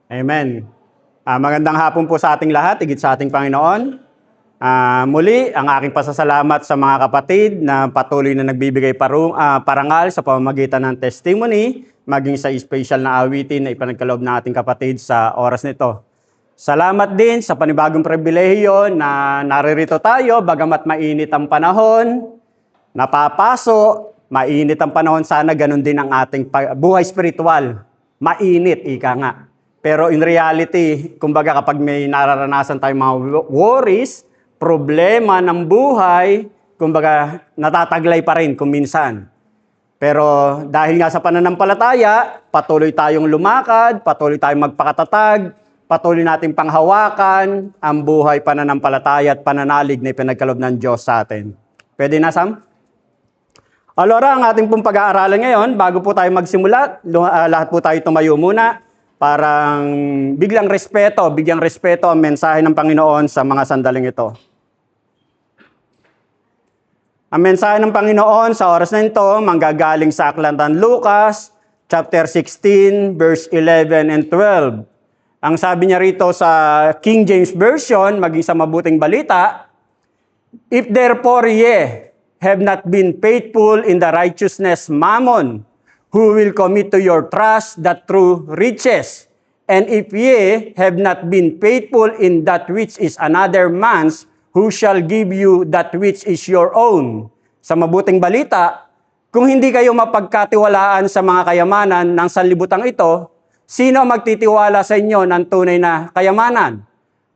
Amen. Magandang hapon po sa ating lahat, higit sa ating Panginoon. Muli, ang aking pasasalamat sa mga kapatid na patuloy na nagbibigay parangal sa pamamagitan ng testimony, maging sa special na awitin na ipanagkaloob ng ating kapatid sa oras nito. Salamat din sa panibagong pribilehiyo na naririto tayo, bagamat mainit ang panahon, napapaso, mainit ang panahon, sana ganun din ang ating buhay spiritual. Mainit, ika nga. Pero in reality, kumbaga kapag may nararanasan tayong mga worries, problema ng buhay, kumbaga natataglay pa rin kung minsan. Pero dahil nga sa pananampalataya, patuloy tayong lumakad, patuloy tayong magpakatatag, patuloy nating panghawakan ang buhay pananampalataya at pananalig na ipinagkaloob ng Diyos sa atin. Pwede na, Sam? Alora, ang ating pong pag-aaralan ngayon, bago po tayo magsimula, lahat po tayo tumayo muna. Parang bigyang respeto ang mensahe ng Panginoon sa mga sandaling ito. Ang mensahe ng Panginoon sa oras na ito, manggagaling sa Aklat ng Lucas, chapter 16, verse 11 and 12. Ang sabi niya rito sa King James Version, maging sa Mabuting Balita, "If therefore ye have not been faithful in the righteousness mammon, who will commit to your trust the true riches? And if ye have not been faithful in that which is another man's, who shall give you that which is your own?" Sa Mabuting Balita, kung hindi kayo mapagkatiwalaan sa mga kayamanan ng sanlibutan ito, sino ang magtitiwala sa inyo ng tunay na kayamanan?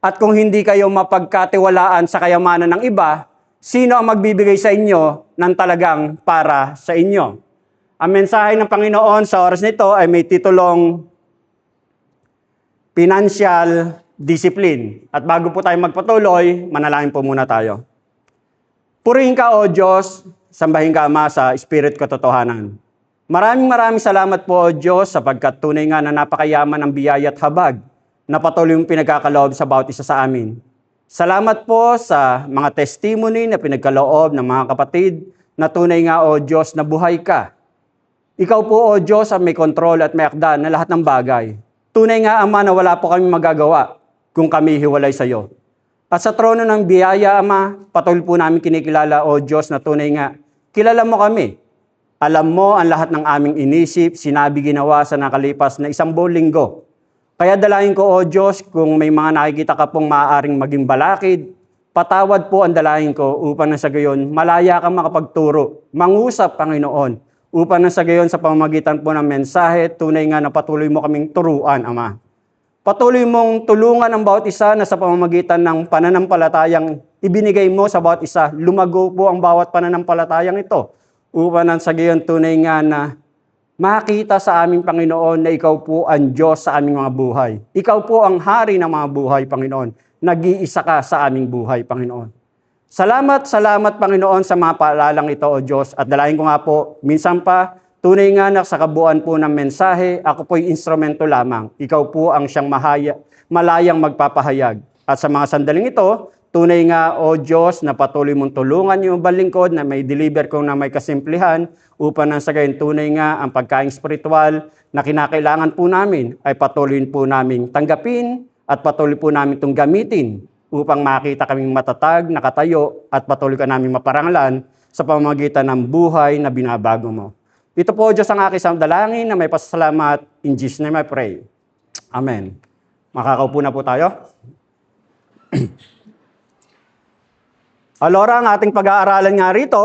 At kung hindi kayo mapagkatiwalaan sa kayamanan ng iba, sino ang magbibigay sa inyo ng talagang para sa inyo? Ang mensahe ng Panginoon sa oras nito ay may titulong Financial Discipline. At bago po tayo magpatuloy, manalangin po muna tayo. Purihin ka, O Diyos, sambahin ka, Ama, sa Spirit katotohanan. Maraming salamat po, O Diyos, sapagkat tunay nga na napakayaman ng biyaya at habag na patuloy mong pinagkakaloob sa bawat isa sa amin. Salamat po sa mga testimony na pinagkaloob ng mga kapatid na tunay nga, O Diyos, na buhay ka. Ikaw po, O Diyos, ang may kontrol at may akda na lahat ng bagay. Tunay nga, Ama, na wala po kami magagawa kung kami hiwalay sa iyo. At sa trono ng biyaya, Ama, patuloy po namin kinikilala, O Diyos, na tunay nga, kilala mo kami. Alam mo ang lahat ng aming inisip, sinabi, ginawa sa nakalipas na 1 buong linggo. Kaya dalangin ko, O Diyos, kung may mga nakikita ka pong maaaring maging balakid, patawad po ang dalangin ko upang na sa gayon malaya kang makapagturo, mangusap, Panginoon, upang na sa gayon sa pamamagitan po ng mensahe, tunay nga na patuloy mo kaming turuan, Ama. Patuloy mong tulungan ang bawat isa na sa pamamagitan ng pananampalatayang ibinigay mo sa bawat isa, lumago po ang bawat pananampalatayang ito, upang na sa gayon tunay nga na makita sa aming Panginoon na ikaw po ang Diyos sa aming mga buhay. Ikaw po ang hari ng mga buhay, Panginoon. Nag-iisa ka sa aming buhay, Panginoon. Salamat, Panginoon, sa mga paalalang ito, O Diyos. At dalangin ko nga po, minsan pa, tunay nga na sa kabuuan po ng mensahe, ako po'y instrumento lamang. Ikaw po ang siyang malayang magpapahayag. At sa mga sandaling ito, tunay nga, O Diyos, na patuloy mong tulungan yung balingkod na may deliver ko na may kasimplihan upang nang sa gayon tunay nga ang pagkain spiritual na kinakailangan po namin ay patuloy po namin tanggapin at patuloy po namin itong gamitin upang makita kaming matatag, nakatayo, at patuloy ka namin maparangalan sa pamamagitan ng buhay na binabago mo. Ito po, Diyos, ang aking dalangin na may pasasalamat. In Jesus' name I pray. Amen. Makakaupo na po tayo. Alora, ang ating pag-aaralan nga rito,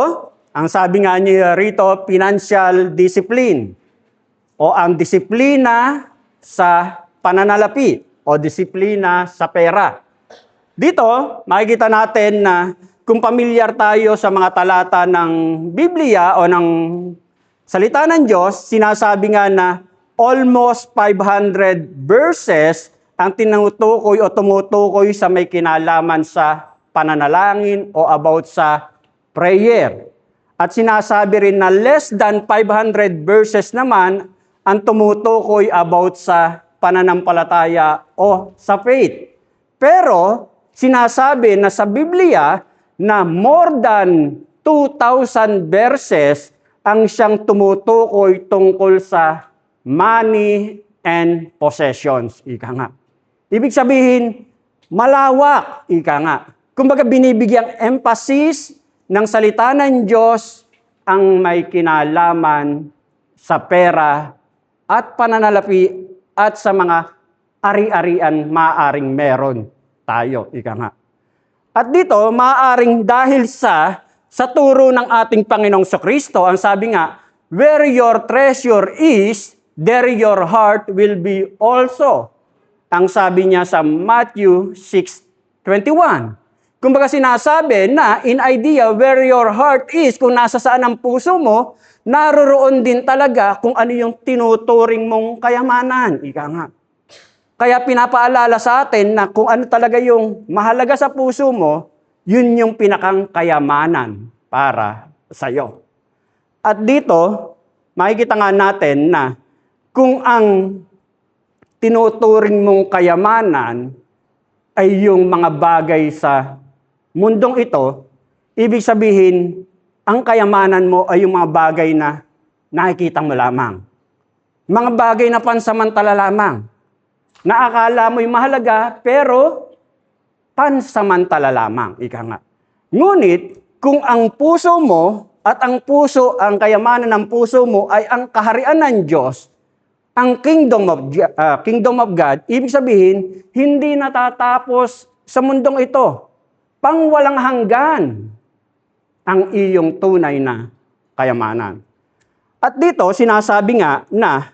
ang sabi nga niya rito, financial discipline, o ang disiplina sa pananalapi, o disiplina sa pera. Dito, makikita natin na kung pamilyar tayo sa mga talata ng Biblia o ng salita ng Diyos, sinasabi nga na almost 500 verses ang tinutukoy o tumutukoy sa may kinalaman sa pananalangin o about sa prayer. At sinasabi rin na less than 500 verses naman ang tumutukoy about sa pananampalataya o sa faith. Pero sinasabi na sa Biblia na more than 2,000 verses ang siyang tumutukoy tungkol sa money and possessions. Ika nga. Ibig sabihin, malawak. Ika nga. Kumbaga binibigyang emphasis ng salita ng Diyos ang may kinalaman sa pera at pananalapi at sa mga ari-arian maaring meron tayo. Ika nga. At dito, maaring dahil sa turo ng ating Panginoong Kristo, ang sabi nga, where your treasure is, there your heart will be also. Ang sabi niya sa Matthew 6:21. Kumbaga sinasabi na in idea, where your heart is, kung nasa saan ang puso mo, naroroon din talaga kung ano yung tinuturing mong kayamanan. Ika nga. Kaya pinapaalala sa atin na kung ano talaga yung mahalaga sa puso mo, yun yung pinakang kayamanan para sa'yo. At dito, makikita nga natin na kung ang tinuturing mong kayamanan ay yung mga bagay sa mundong ito, ibig sabihin, ang kayamanan mo ay yung mga bagay na nakikita mo lamang. Mga bagay na pansamantala lamang. Na akala mo'y mahalaga, pero pansamantala lamang. Ika nga. Ngunit, kung ang puso mo at ang kayamanan ng puso mo ay ang kaharian ng Diyos, ang kingdom of God, ibig sabihin, hindi natatapos sa mundong ito. Pangwalang hanggan ang iyong tunay na kayamanan. At dito, sinasabi nga na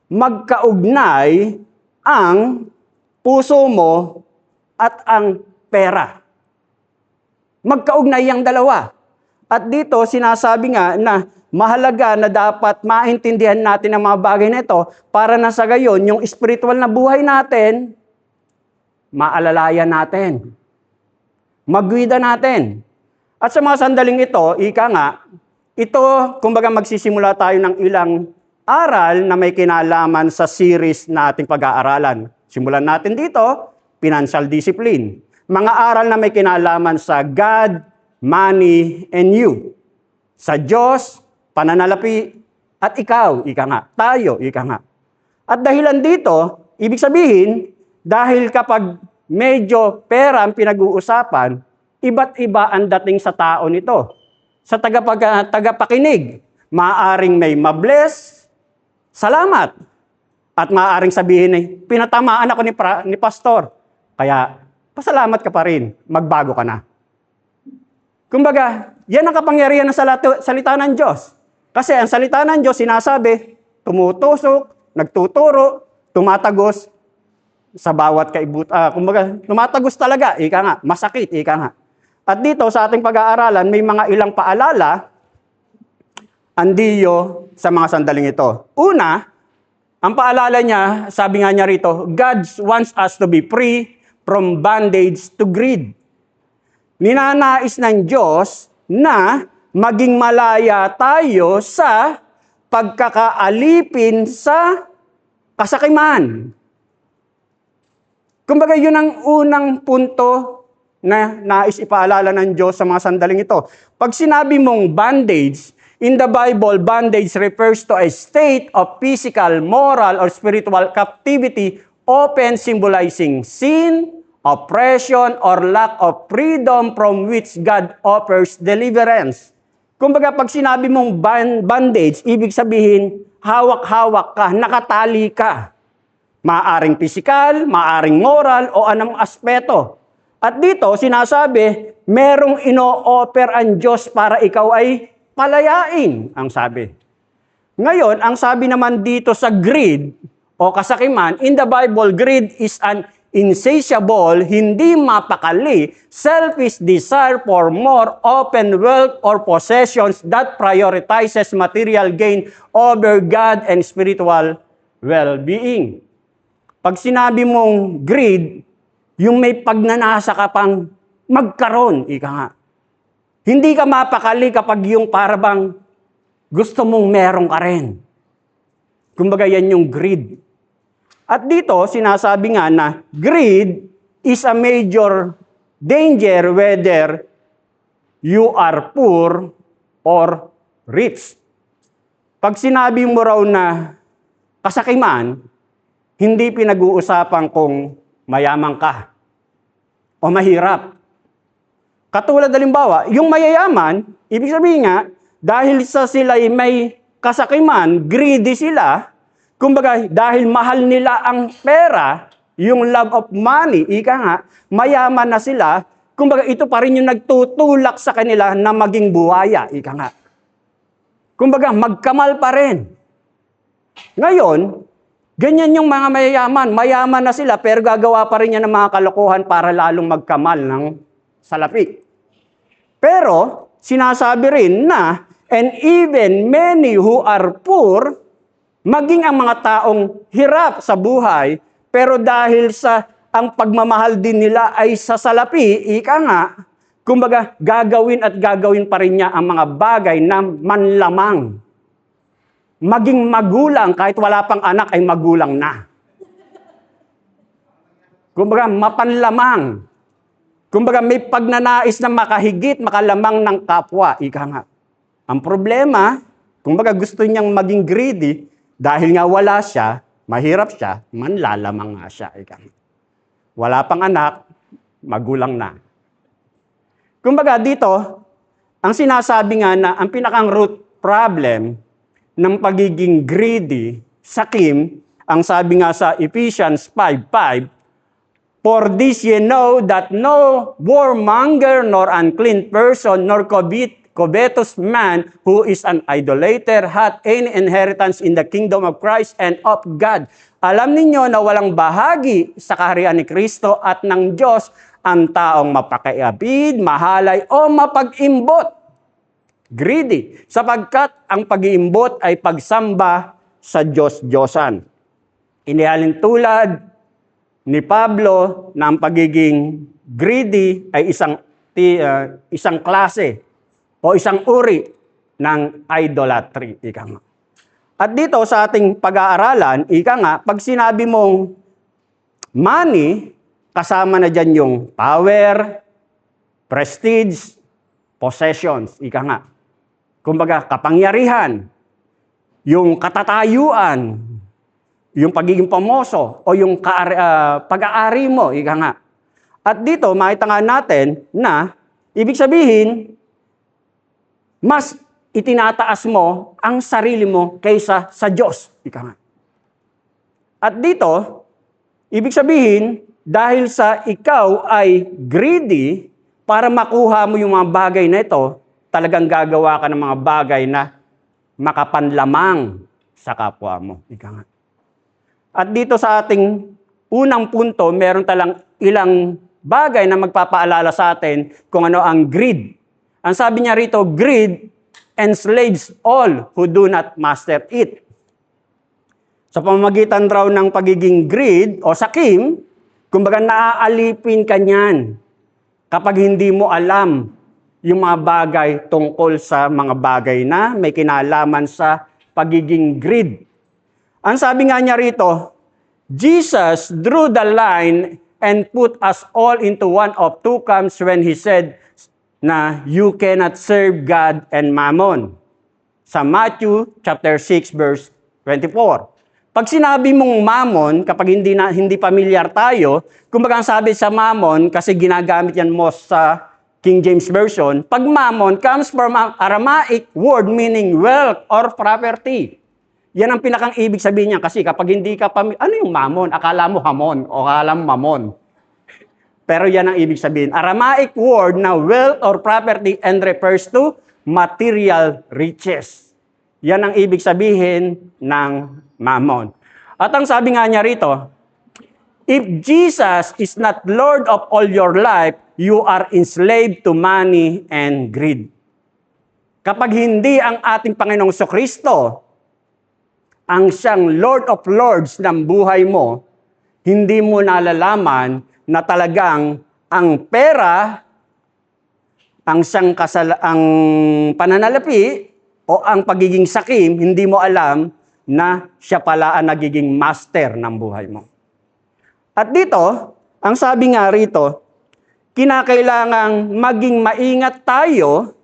magkaugnay ang puso mo at ang pera. Magkaugnay ang dalawa. At dito, sinasabi nga na mahalaga na dapat maintindihan natin ang mga bagay na ito para na sa gayon, yung spiritual na buhay natin, maalalayan natin. Magwida natin. At sa mga sandaling ito, ika nga, ito, kumbaga magsisimula tayo ng ilang aral na may kinalaman sa series na ating pag-aaralan. Simulan natin dito, financial discipline. Mga aral na may kinalaman sa God, money, and you. Sa Diyos, pananalapi, at ikaw, ika nga. Tayo, ika nga. At dahilan dito, ibig sabihin, dahil kapag medyo pera ang pinag-uusapan, iba't iba ang dating sa tao nito. Sa tagapakinig, maaaring may mabless, salamat. At maaaring sabihin pinatamaan ako ni pastor. Kaya, pasalamat ka pa rin, magbago ka na. Kumbaga, yan ang kapangyarihan ng salita ng Diyos. Kasi ang salita ng Diyos, sinasabi, tumutusok, nagtuturo, tumatagos sa bawat kumbaga, tumatagos talaga, ika nga, masakit, ika nga. At dito, sa ating pag-aaralan, may mga ilang paalala, andiyo sa mga sandaling ito. Una, ang paalala niya, sabi nga niya rito, God wants us to be free from bondage to greed. Ninanais ng Diyos na maging malaya tayo sa pagkakaalipin sa kasakiman. Kumbaga, yun ang unang punto na nais ipaalala ng Diyos sa mga sandaling ito. Pag sinabi mong bondage, in the Bible, bondage refers to a state of physical, moral, or spiritual captivity, often symbolizing sin, oppression, or lack of freedom from which God offers deliverance. Kumbaga, pag sinabi mong bondage, ibig sabihin, hawak-hawak ka, nakatali ka. Maaring physical, maaring moral, o anong aspeto. At dito, sinasabi, merong ino-offer ang Diyos para ikaw ay palayain, ang sabi. Ngayon, ang sabi naman dito sa greed o kasakiman, in the Bible, greed is an insatiable, hindi mapakali, selfish desire for more, often wealth or possessions that prioritizes material gain over God and spiritual well-being. Pag sinabi mong greed, yung may pagnanasa ka pang magkaroon, ika nga. Hindi ka mapakali kapag yung parabang gusto mong meron ka rin. Kumbaga yan yung greed. At dito, sinasabi nga na greed is a major danger whether you are poor or rich. Pag sinabi mo raw na kasakiman, Hindi pinag-uusapan kung mayaman ka o mahirap. Katulad halimbawa, yung mayayaman, ibig sabihin nga, dahil sa sila ay may kasakiman, greedy sila, kumbaga dahil mahal nila ang pera, yung love of money, ika nga, mayaman na sila, kumbaga ito pa rin yung nagtutulak sa kanila na maging buwaya, ika nga. Kumbaga magkamal pa rin. Ngayon, ganyan yung mga mayayaman. Mayaman na sila pero gagawa pa rin yan ng mga kalokohan para lalong magkamal ng salapi. Pero, sinasabi rin na, and even many who are poor, maging ang mga taong hirap sa buhay, pero dahil sa ang pagmamahal din nila ay sa salapi, ika nga, kumbaga gagawin at gagawin pa rin niya ang mga bagay na manlamang. Maging magulang, kahit wala pang anak, ay magulang na. Kumbaga, mapanlamang. Kumbaga, may pagnanais na makahigit, makalamang ng kapwa. Ika nga. Ang problema, kumbaga gusto niyang maging greedy, dahil nga wala siya, mahirap siya, manlalamang nga siya. Ika nga. Wala pang anak, magulang na. Kumbaga, dito, ang sinasabi nga na ang pinakang root problem ng pagiging greedy, sakim, ang sabi nga sa Ephesians 5:5, for this ye know that no warmonger, nor unclean person, nor covetous man who is an idolater hath any inheritance in the kingdom of Christ and of God. Alam ninyo na walang bahagi sa kaharian ni Kristo at ng Diyos ang taong mapakaiabid, mahalay o mapag-imbot. Greedy, sapagkat ang pag-iimbot ay pagsamba sa Diyos-Diyosan. Inihalin tulad ni Pablo na ang pagiging greedy ay isang klase o isang uri ng idolatry. Ika nga. At dito sa ating pag-aaralan, ika nga, pag sinabi mong money, kasama na dyan yung power, prestige, possessions. Ika nga. Kumbaga, kapangyarihan, yung katatayuan, yung pagiging pamoso, o yung pag-aari mo, ika nga. At dito, makita nga natin na, ibig sabihin, mas itinataas mo ang sarili mo kaysa sa Diyos, ika nga. At dito, ibig sabihin, dahil sa ikaw ay greedy, para makuha mo yung mga bagay na ito, talagang gagawa ka ng mga bagay na makapanlamang sa kapwa mo. Ika nga. At dito sa ating unang punto, meron talang ilang bagay na magpapaalala sa atin kung ano ang greed. Ang sabi niya rito, greed enslaves all who do not master it. Sa pamamagitan raw ng pagiging greed o sakim, kumbaga naaalipin ka niyan kapag hindi mo alam yung mga bagay tungkol sa mga bagay na may kinalaman sa pagiging greed. Ang sabi nga niya rito, Jesus drew the line and put us all into one of two camps when He said na you cannot serve God and mammon. Sa Matthew chapter 6 verse 24. Pag sinabi mong mammon, kapag hindi pamilyar tayo, kumbaga ang sabi sa mammon, kasi ginagamit yan most sa King James Version, pag mammon comes from an Aramaic word meaning wealth or property. Yan ang pinakang ibig sabihin niya, kasi kapag hindi ka ano yung mammon? Akala mo hamon o akala mo mamon. Pero yan ang ibig sabihin. Aramaic word na wealth or property and refers to material riches. Yan ang ibig sabihin ng mammon. At ang sabi nga niya rito, if Jesus is not Lord of all your life, you are enslaved to money and greed. Kapag hindi ang ating Panginoong Kristo ang siyang Lord of Lords ng buhay mo, hindi mo nalalaman na talagang ang pera, ang pananalapi, o ang pagiging sakim, hindi mo alam na siya pala ang nagiging master ng buhay mo. At dito, ang sabi nga rito, kinakailangang maging maingat tayo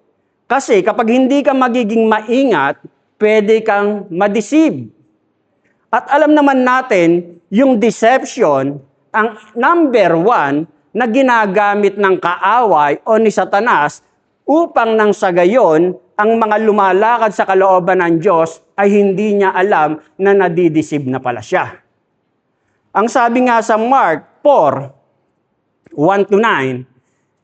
kasi kapag hindi ka magiging maingat, pwede kang ma-deceive. At alam naman natin, yung deception, ang number one na ginagamit ng kaaway o ni Satanas upang nang sa gayon, ang mga lumalakad sa kalooban ng Diyos ay hindi niya alam na nadideceive na pala siya. Ang sabi nga sa Mark 4, 1-9,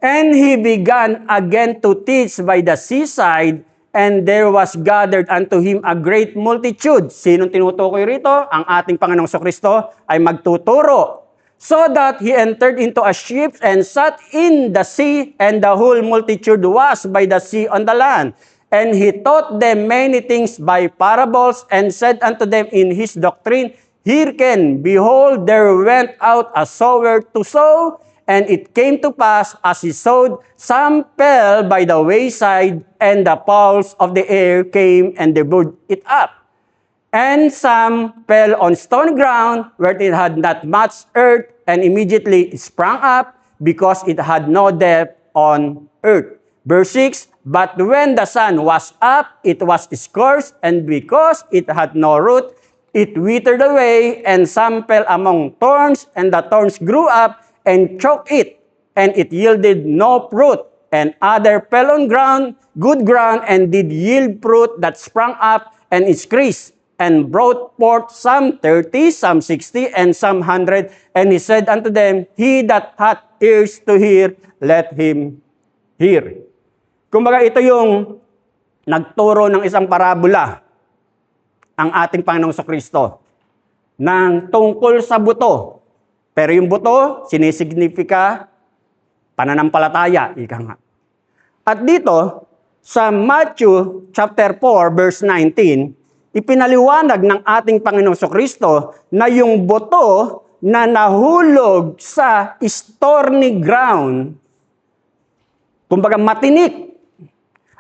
"And he began again to teach by the seaside, and there was gathered unto him a great multitude." Sinong tinutukoy rito? Ang ating Panginoong Kristo ay magtuturo. "So that he entered into a ship and sat in the sea, and the whole multitude was by the sea on the land. And he taught them many things by parables, and said unto them in his doctrine, Hearken, behold, there went out a sower to sow, and it came to pass, as he sowed, some fell by the wayside, and the fowls of the air came and devoured it up. And some fell on stony ground, where it had not much earth, and immediately it sprang up, because it had no depth on earth." Verse 6, "But when the sun was up, it was scorched, and because it had no root, it withered away, and some fell among thorns, and the thorns grew up and choked it, and it yielded no fruit. And other fell on ground, good ground, and did yield fruit that sprang up and increased, and brought forth some 30, some 60, and some 100. And he said unto them, He that hath ears to hear, let him hear." Kumbaga ito yung nagturo ng isang parabola ang ating Panginoong Kristo ng tungkol sa buto. Pero yung buto, sinisignifika pananampalataya, ika nga. At dito, sa Matthew chapter 4, verse 19, ipinaliwanag ng ating Panginoong Kristo na yung buto na nahulog sa stony ground, kumbaga matinik.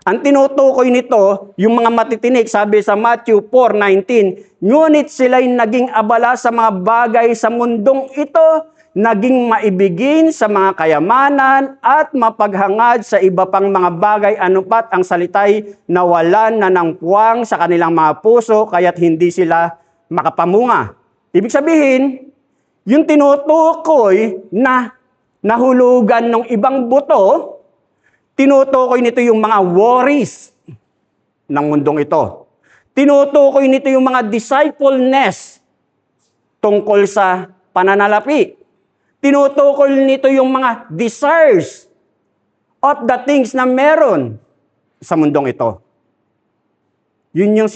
Ang tinutukoy nito, yung mga matitinik, sabi sa Matthew 4:19, "Ngunit sila'y naging abala sa mga bagay sa mundong ito, naging maibigin sa mga kayamanan at mapaghangad sa iba pang mga bagay, anupat ang salitay nawalan na ng puwang sa kanilang mga puso, kaya't hindi sila makapamunga." Ibig sabihin, yung tinutukoy na nahulugan ng ibang buto, tinutukoy nito yung mga worries ng mundong ito. Tinutukoy nito yung mga discipleness tungkol sa pananalapi. Tinutukoy nito yung mga desires of the things na meron sa mundong ito. Yun yung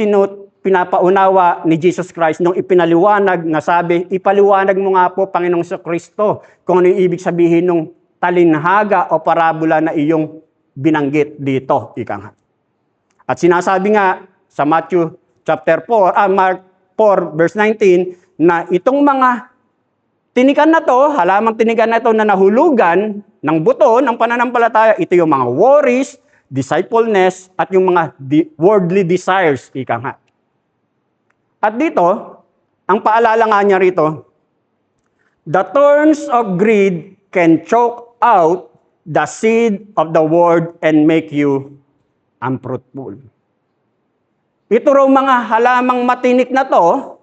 pinapaunawa ni Jesus Christ nung ipinaliwanag na sabi, "Ipaliwanag mo nga po, Panginoong Kristo, kung ano yung ibig sabihin ng talinhaga o parabola na iyong binanggit dito." Ika nga. At sinasabi nga sa Matthew chapter 4, Mark 4 verse 19, na itong mga tinikan na to, halamang tinikan na to na nahulugan ng buto ng pananampalataya, ito yung mga worries, discipleness, at yung mga worldly desires. Ika nga. At dito, ang paalala nga niya rito, "The thorns of greed can choke out the seed of the word and make you unfruitful." Ito raw mga halamang matinik na to,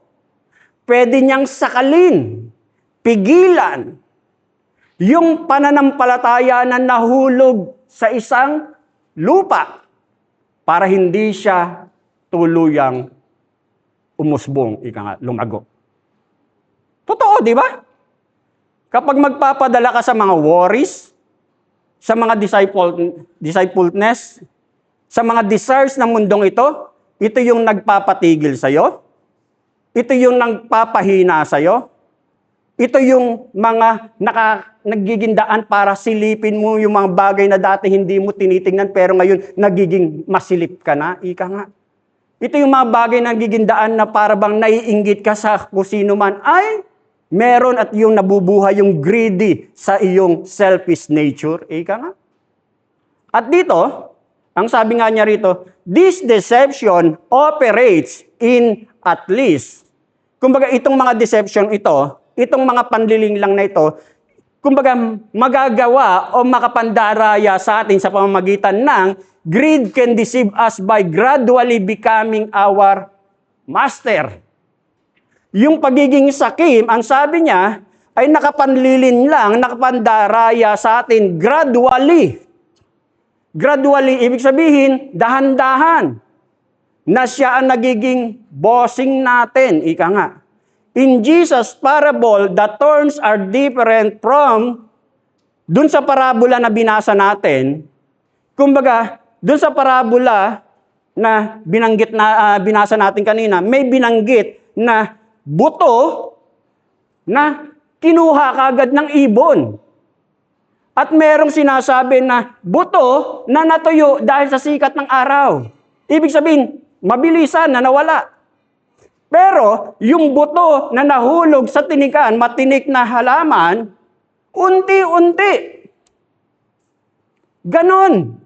pwede niyang sakalin, pigilan, yung pananampalataya na nahulog sa isang lupa para hindi siya tuluyang umusbong, ika nga, lumago. Totoo, di ba? Kapag magpapadala ka sa mga worries, sa mga discipleness, sa mga desires ng mundong ito yung nagpapatigil sa'yo, ito yung nagpapahina sa'yo, ito yung mga nagigindaan para silipin mo yung mga bagay na dati hindi mo tinitingnan pero ngayon nagiging masilip ka na, ika nga. Ito yung mga bagay na nagigindaan na para bang naiinggit ka sa kung sino man ay meron at yung nabubuhay yung greedy sa iyong selfish nature. Ika nga. At dito, ang sabi nga niya rito, "This deception operates in at least." Kumbaga itong mga deception ito, itong mga panliling lang na ito, kumbaga magagawa o makapandaraya sa atin sa pamamagitan ng greed can deceive us by gradually becoming our master. Yung pagiging sakim, ang sabi niya, ay nakapanlilin lang, nakapandaraya sa atin gradually. Gradually, ibig sabihin, dahan-dahan na siya ang nagiging bossing natin. Ika nga. In Jesus' parable, the terms are different from dun sa parabola na binasa natin. Kumbaga, dun sa parabola na binasa natin kanina, may binanggit na buto na kinuha kagad ng ibon. At merong sinasabi na buto na natuyo dahil sa sikat ng araw. Ibig sabihin, mabilisan na nawala. Pero yung buto na nahulog sa tinikan, matinik na halaman, unti-unti. Ganon.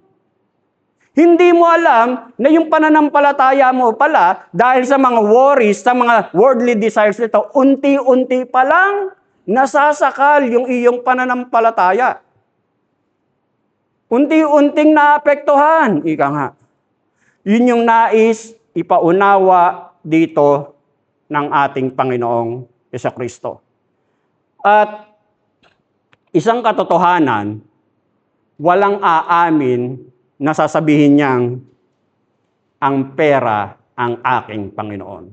Hindi mo alam na yung pananampalataya mo pala, dahil sa mga worries, sa mga worldly desires nito, unti-unti pa lang nasasakal yung iyong pananampalataya. Unti-unting naapektuhan. Ika nga. Yun yung nais ipaunawa dito ng ating Panginoong Jesucristo. At isang katotohanan, walang aamin na sasabihin niyang ang pera ang aking Panginoon.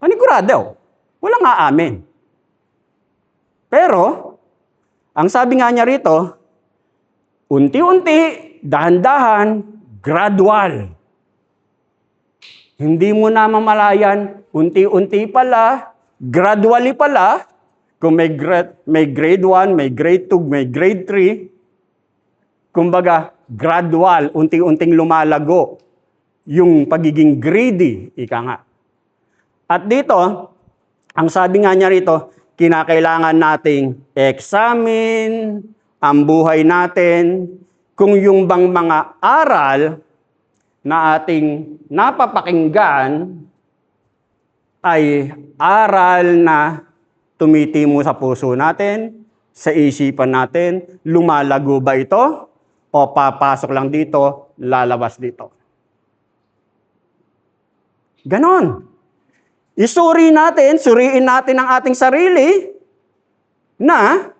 Panigurado, walang aamin. Pero, ang sabi nga niya rito, unti-unti, dahan-dahan, gradual. Hindi mo na mamalayan, unti-unti pala, gradually pala, kung may grade 1, may grade 2, may grade 3, kumbaga, gradual, unti-unting lumalago yung pagiging greedy, ika nga. At dito, ang sabi nga niya rito, kinakailangan nating examine ang buhay natin, kung yung bang mga aral na ating napapakinggan ay aral na tumitimo sa puso natin, sa isipan natin, lumalago ba ito? O papasok lang dito, lalabas dito. Ganon. Suriin natin ang ating sarili na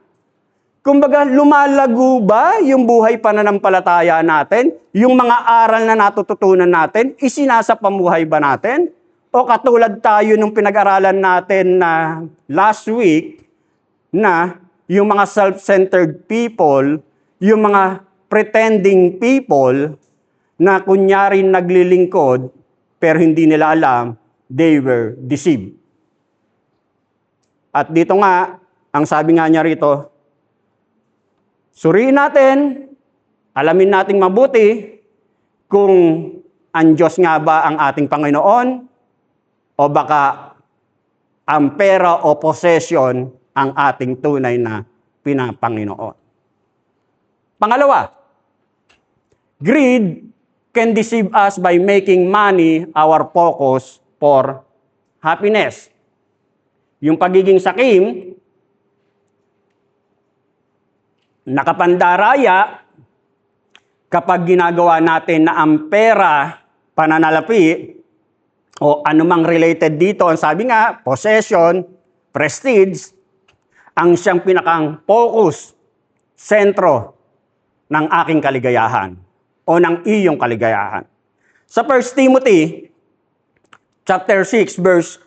kumbaga, lumalago ba yung buhay pananampalataya natin? Yung mga aral na natututunan natin, isinasapamuhay ba natin? O katulad tayo nung pinag-aralan natin na last week, na yung mga self-centered people, yung mga pretending people, na kunyari naglilingkod, pero hindi nila alam, they were deceived. At dito nga, ang sabi nga niya rito, suriin natin, alamin nating mabuti kung ang Diyos nga ba ang ating Panginoon o baka ang pera o possession ang ating tunay na pinapanginoon. Pangalawa, greed can deceive us by making money our focus for happiness. Yung pagiging sakim, nakapandaraya kapag ginagawa natin na ang pera, pananalapi, o anumang related dito, ang sabi nga, possession, prestige, ang siyang pinakang focus, sentro ng aking kaligayahan o ng iyong kaligayahan. Sa 1 Timothy chapter 6, verse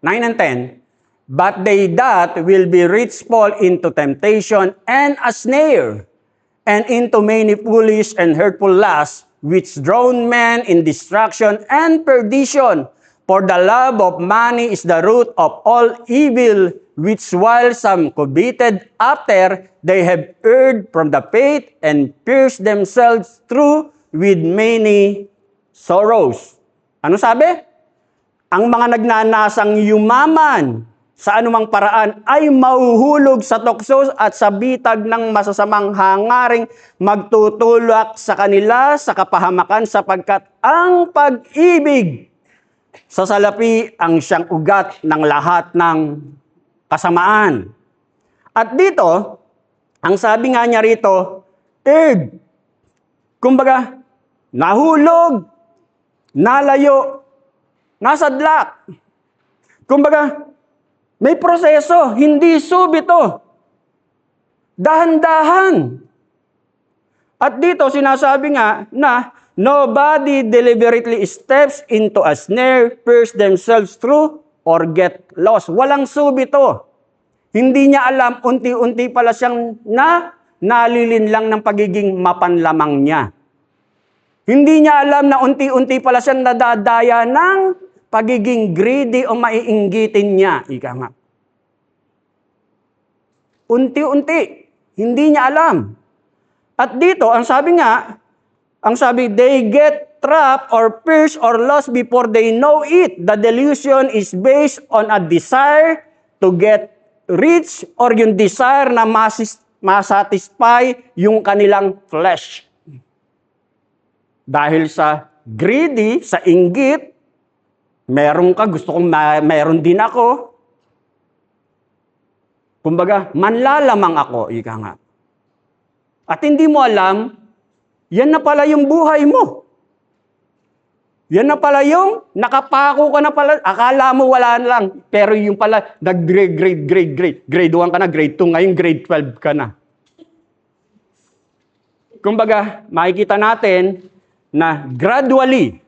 9 and 10, but they that will be rich fall into temptation and a snare, and into many foolish and hurtful lusts, which drown men in destruction and perdition. For the love of money is the root of all evil, which while some coveted after, they have erred from the faith and pierced themselves through with many sorrows. Ano sabi? Ang mga nagnanasang yumaman sa anumang paraan ay mahuhulog sa tukso at sa bitag ng masasamang hangaring magtutulak sa kanila sa kapahamakan, sapagkat ang pag-ibig sa salapi ang siyang ugat ng lahat ng kasamaan. At dito, ang sabi nga niya rito, kumbaga, nahulog, nalayo, nasadlak. Kumbaga, may proseso, hindi subito. Dahan-dahan. At dito sinasabi nga na nobody deliberately steps into a snare, pierce themselves through, or get lost. Walang subito. Hindi niya alam, unti-unti pala siyang nalilinlang ng pagiging mapanlamang niya. Hindi niya alam na unti-unti pala siyang nadadaya ng pagiging greedy o maiinggitin niya. Ika nga. Unti-unti. Hindi niya alam. At dito, ang sabi, they get trapped or pierced or lost before they know it. The delusion is based on a desire to get rich or yung desire na masatisfy yung kanilang flesh. Dahil sa greedy, sa inggit, meron ka, gusto kong meron din ako. Kumbaga, manlalamang ako, ika nga. At hindi mo alam, yan na pala yung buhay mo. Yan na pala yung nakapako ka na pala. Akala mo wala lang. Pero yung pala, nag-grade. Grade 1 ka na, grade 2. Ngayon, grade 12 ka na. Kumbaga, makikita natin na gradually,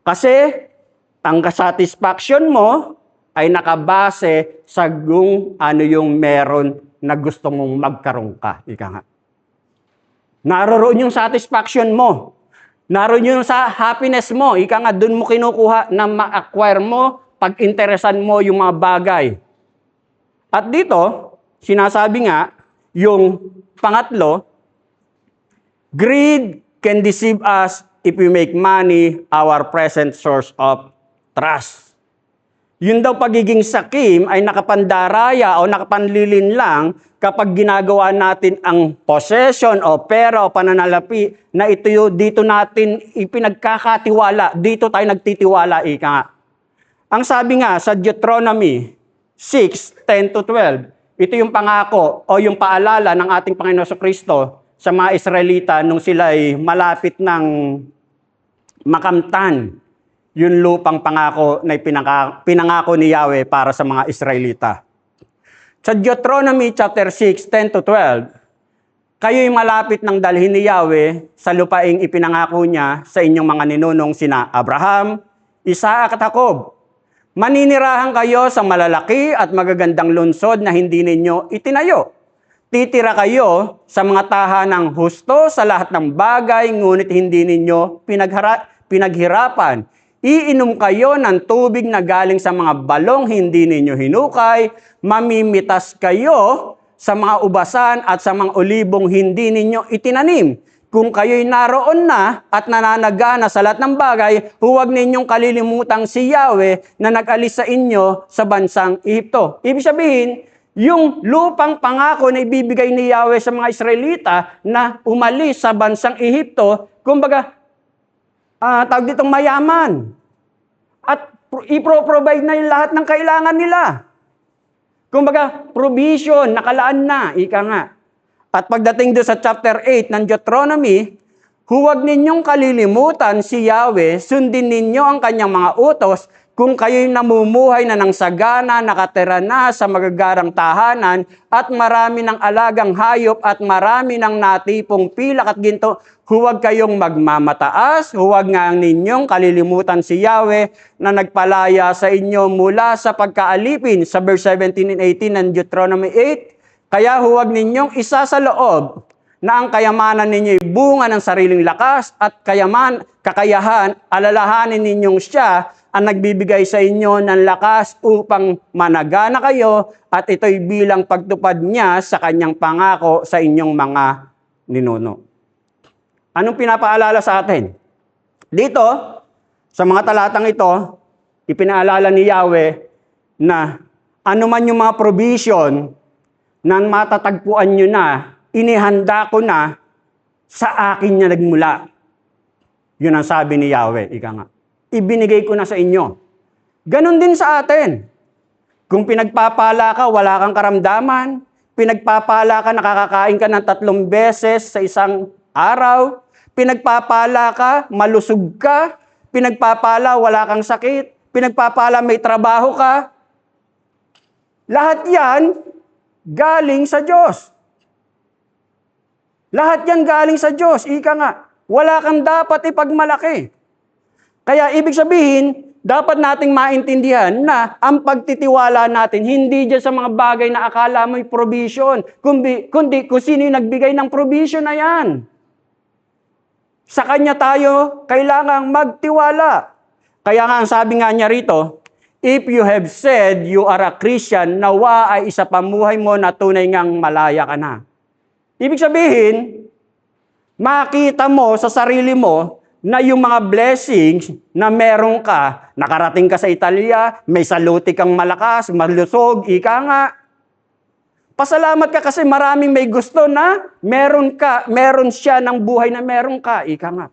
kasi ang satisfaction mo ay nakabase sa kung ano yung meron na gusto mong magkaroon ka. Ika nga. Naroon yung satisfaction mo. Naroon yung sa happiness mo. Ika nga, dun mo kinukuha na ma-acquire mo, pag-interesan mo yung mga bagay. At dito, sinasabi nga, yung pangatlo, greed can deceive us if we make money our present source of trust. Yun daw pagiging sakim ay nakapandaraya o nakapanlilin lang kapag ginagawa natin ang possession o pera o pananalapi na ito yung dito natin ipinagkakatiwala. Dito tayo nagtitiwala, ika nga. Ang sabi nga sa Deuteronomy 6:10-12, ito yung pangako o yung paalala ng ating Panginoon Kristo sa mga Israelita nung sila ay malapit ng makamtan yung lupang pangako na pinangako ni Yahweh para sa mga Israelita. Sa Deuteronomy chapter 6:10-12, kayo'y malapit ng dalhin ni Yahweh sa lupaing ipinangako niya sa inyong mga ninunong sina Abraham, Isaac at Jacob. Maninirahan kayo sa malalaki at magagandang lungsod na hindi ninyo itinayo. Titira kayo sa mga tahanang husto sa lahat ng bagay, ngunit hindi ninyo pinaghirapan. Iinom kayo ng tubig na galing sa mga balong hindi ninyo hinukay, mamimitas kayo sa mga ubasan at sa mga olibong hindi ninyo itinanim. Kung kayo'y naroon na at nananagana sa lahat ng bagay, huwag ninyong kalilimutang si Yahweh na nag-alis sa inyo sa bansang Ehipto. Ibig sabihin, yung lupang pangako na ibibigay ni Yahweh sa mga Israelita na umalis sa bansang Ehipto, kumbaga, tawag ditong mayaman. At ipro-provide na yung lahat ng kailangan nila. Kumbaga, provision, nakalaan na, ika nga. At pagdating doon sa chapter 8 ng Deuteronomy, huwag ninyong kalilimutan si Yahweh, sundin ninyo ang kanyang mga utos, kung kayo'y namumuhay na ng sagana, nakatira na sa magagarang tahanan, at marami ng alagang hayop at marami ng natipong pilak at ginto, huwag kayong magmamataas, huwag nga ninyong kalilimutan si Yahweh na nagpalaya sa inyo mula sa pagkaalipin sa verse 17 and 18 ng Deuteronomy 8. Kaya huwag ninyong isa sa loob na ang kayamanan ninyo'y bunga ng sariling lakas at kakayahan, alalahanin ninyong siya ang nagbibigay sa inyo ng lakas upang managana kayo at ito'y bilang pagtupad niya sa kanyang pangako sa inyong mga ninuno. Anong pinapaalala sa atin? Dito, sa mga talatang ito, ipinaalala ni Yahweh na anuman yung mga provision na matatagpuan nyo na, inihanda ko na, sa akin niya nagmula. Yun ang sabi ni Yahweh, ika nga. Ibinigay ko na sa inyo. Ganon din sa atin. Kung pinagpapala ka, wala kang karamdaman. Pinagpapala ka, nakakakain ka ng 3 beses sa isang araw. Pinagpapala ka, malusog ka. Pinagpapala, wala kang sakit. Pinagpapala, may trabaho ka. Lahat yan galing sa Diyos. Lahat yan galing sa Diyos. Ika nga, wala kang dapat ipagmalaki. Kaya ibig sabihin, dapat nating maintindihan na ang pagtitiwala natin, hindi dyan sa mga bagay na akala mo'y provision, kundi kung sino yung nagbigay ng provision na yan. Sa Kanya tayo kailangang magtiwala. Kaya nga ang sabi nga niya rito, if you have said you are a Christian, nawa ay isa pamuhay mo na tunay ngang malaya ka na. Ibig sabihin, makita mo sa sarili mo na yung mga blessings na meron ka, nakarating ka sa Italia, may saluti kang malakas, malusog, ika nga. Pasalamat ka kasi maraming may gusto na meron siya ng buhay na meron ka, ika nga.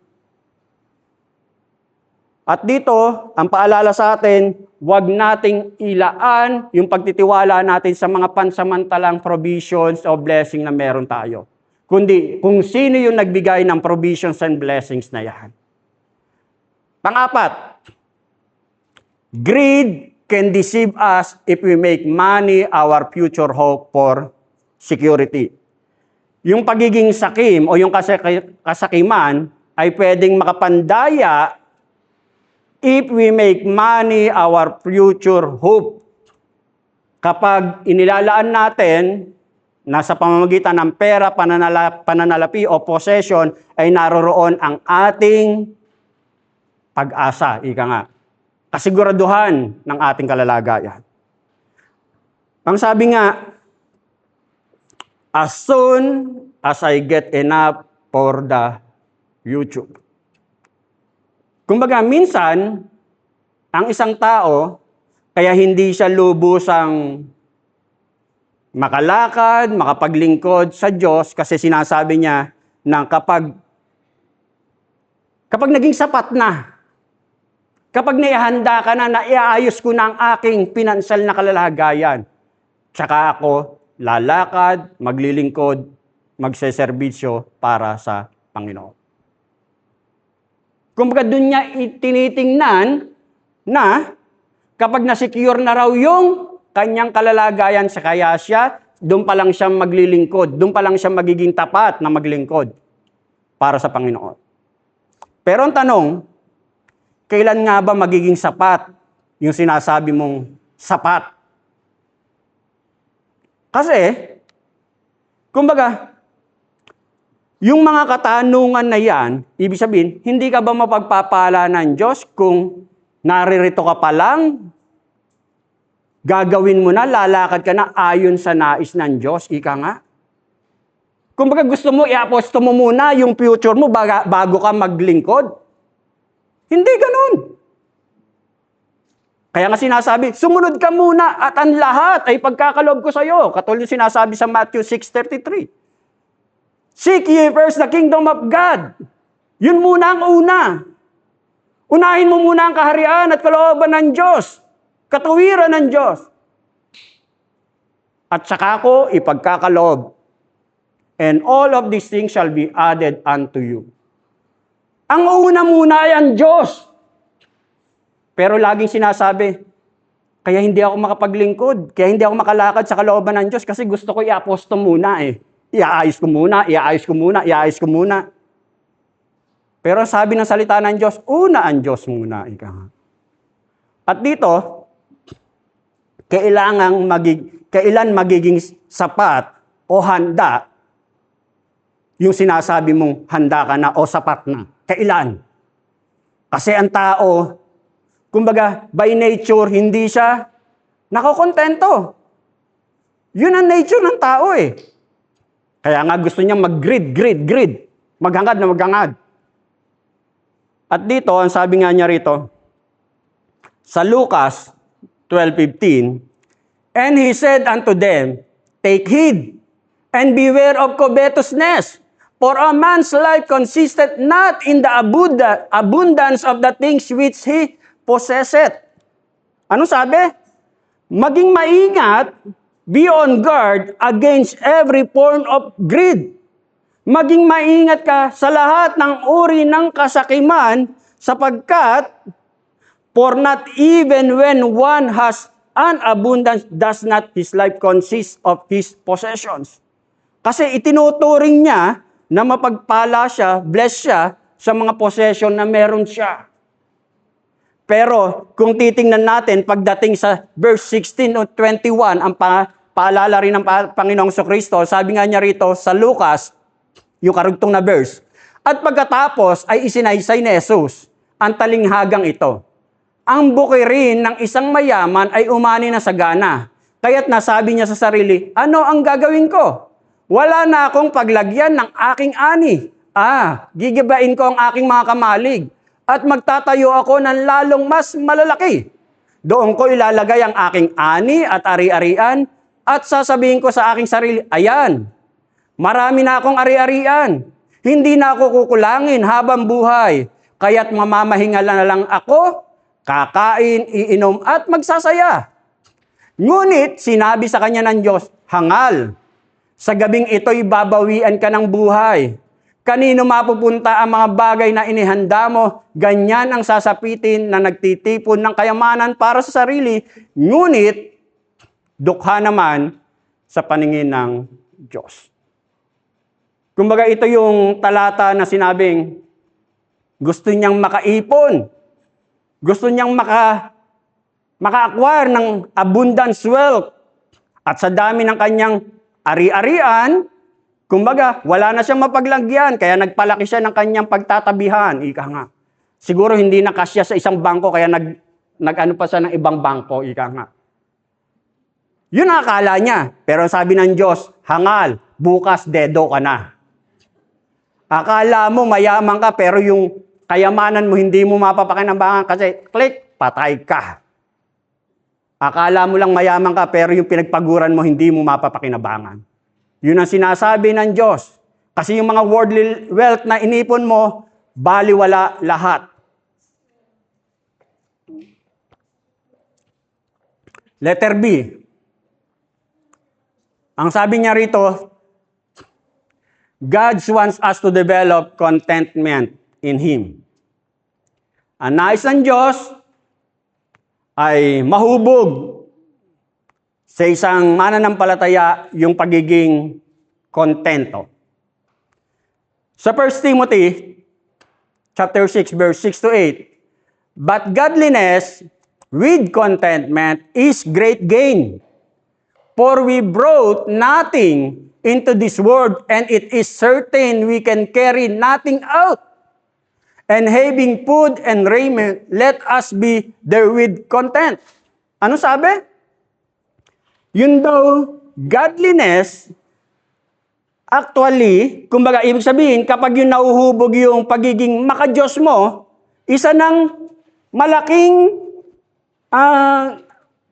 At dito, ang paalala sa atin, huwag nating ilaan yung pagtitiwala natin sa mga pansamantalang provisions o blessing na meron tayo. Kundi kung sino yung nagbigay ng provisions and blessings na yan. Pang-apat, greed can deceive us if we make money our future hope for security. Yung pagiging sakim o yung kasakiman ay pwedeng makapandaya if we make money our future hope. Kapag inilalaan natin, nasa pamamagitan ng pera, pananalapi o possession, ay naroroon ang ating pag-asa, ika nga. Kasiguraduhan ng ating kalalagayan. Ang sabi nga, as soon as I get enough for the YouTube. Kumbaga, minsan, ang isang tao, kaya hindi siya lubusang makalakad, makapaglingkod sa Diyos, kasi sinasabi niya na kapag naging sapat na, kapag naihanda ka na iaayos ko na ang aking pinansal na kalalagayan, tsaka ako lalakad, maglilingkod, magseserbisyo para sa Panginoon. Kumbaga doon niya tinitingnan na kapag na-secure na raw yung kanyang kalalagayan sa kaya siya, doon pa lang siya maglilingkod, doon pa lang siya magiging tapat na maglingkod para sa Panginoon. Pero ang tanong, kailan nga ba magiging sapat yung sinasabi mong sapat? Kasi, kumbaga, yung mga katanungan na yan, ibig sabihin, hindi ka ba mapagpapala ng Diyos kung naririto ka pa lang, gagawin mo na, lalakad ka na ayon sa nais ng Diyos, ika nga. Kumbaga gusto mo, i-aposto mo muna yung future mo bago ka maglingkod. Hindi ganun. Kaya nga sinasabi, sumunod ka muna at ang lahat ay pagkakaloob ko sa iyo. Katulad yung sinasabi sa Matthew 6:33. Seek ye first the kingdom of God. Yun muna ang una. Unahin mo muna ang kaharian at kalooban ng Diyos. Katuwiran ng Diyos. At saka ko ipagkakaloob. And all of these things shall be added unto you. Ang una muna ay ang Diyos. Pero laging sinasabi, kaya hindi ako makapaglingkod, kaya hindi ako makalakad sa kalooban ng Diyos kasi gusto ko i-aposto muna eh. Iaayos ko muna. Pero sabi ng salita ng Diyos, una ang Diyos muna. At dito, kailan magiging sapat o handa yung sinasabi mong handa ka na o sapat na. Kailan? Kasi ang tao, kumbaga, by nature, hindi siya nakokontento. Yun ang nature ng tao eh. Kaya nga gusto niya mag-greed. Maghangad na maghangad. At dito, ang sabi nga niya rito, sa Lucas 12:15, and he said unto them, take heed, and beware of covetousness, for a man's life consisteth not in the abundance of the things which he possesseth. Ano sabi? Maging maingat, be on guard against every form of greed. Maging maingat ka sa lahat ng uri ng kasakiman sapagkat for not even when one has an abundance does not his life consist of his possessions. Kasi itinuturing niya na mapagpala siya, bless siya sa mga possession na meron siya. Pero kung titingnan natin pagdating sa verse 16 o 21, ang paalala rin ng Panginoong Kristo, sabi nga niya rito sa Lucas, yung karugtong na verse, at pagkatapos ay isinaysay ni Jesus ang talinghagang ito. Ang bukirin ng isang mayaman ay umani na sagana. Kaya't nasabi niya sa sarili, ano ang gagawin ko? Wala na akong paglagyan ng aking ani. Gigibain ko ang aking mga kamalig at magtatayo ako ng lalong mas malalaki. Doon ko ilalagay ang aking ani at ari-arian at sasabihin ko sa aking sarili, ayan, marami na akong ari-arian. Hindi na ako kukulangin habang buhay. Kaya't mamamahinga na lang ako, kakain, iinom at magsasaya. Ngunit sinabi sa kanya ng Diyos, hangal, sa gabing ito'y babawian ka ng buhay. Kanino mapupunta ang mga bagay na inihanda mo? Ganyan ang sasapitin na nagtitipon ng kayamanan para sa sarili, ngunit dukha naman sa paningin ng Diyos. Kumbaga ito yung talata na sinabing gusto niyang makaipon. Gusto niyang maka-acquire ng abundance wealth. At sa dami ng kanyang ari-arian, kumbaga, wala na siyang mapaglagyan, kaya nagpalaki siya ng kanyang pagtatabihan. Ika nga. Siguro hindi na kasya sa isang bangko, kaya nag-ano pa siya ng ibang bangko. Ika nga. Yun ang akala niya. Pero sabi ng Diyos, hangal, bukas dedo ka na. Akala mo mayaman ka, pero yung kayamanan mo hindi mo mapapakinabangan kasi click, patay ka. Akala mo lang mayaman ka, pero yung pinagpaguran mo hindi mo mapapakinabangan. Yun ang sinasabi ng Diyos. Kasi yung mga worldly wealth na inipon mo, baliwala lahat. Letter B. Ang sabi niya rito, God wants us to develop contentment in Him. Ang nais ng Diyos ay mahubog sa isang mananampalataya yung pagiging kontento. Sa 1 Timothy chapter 6 verse 6 to 8, but godliness with contentment is great gain. For we brought nothing into this world, and it is certain we can carry nothing out. And having food and raiment, let us be therewith content. Ano sabi? Yun daw, godliness, actually, kumbaga ibig sabihin, kapag yung nauhubog yung pagiging maka-Diyos mo, isa ng malaking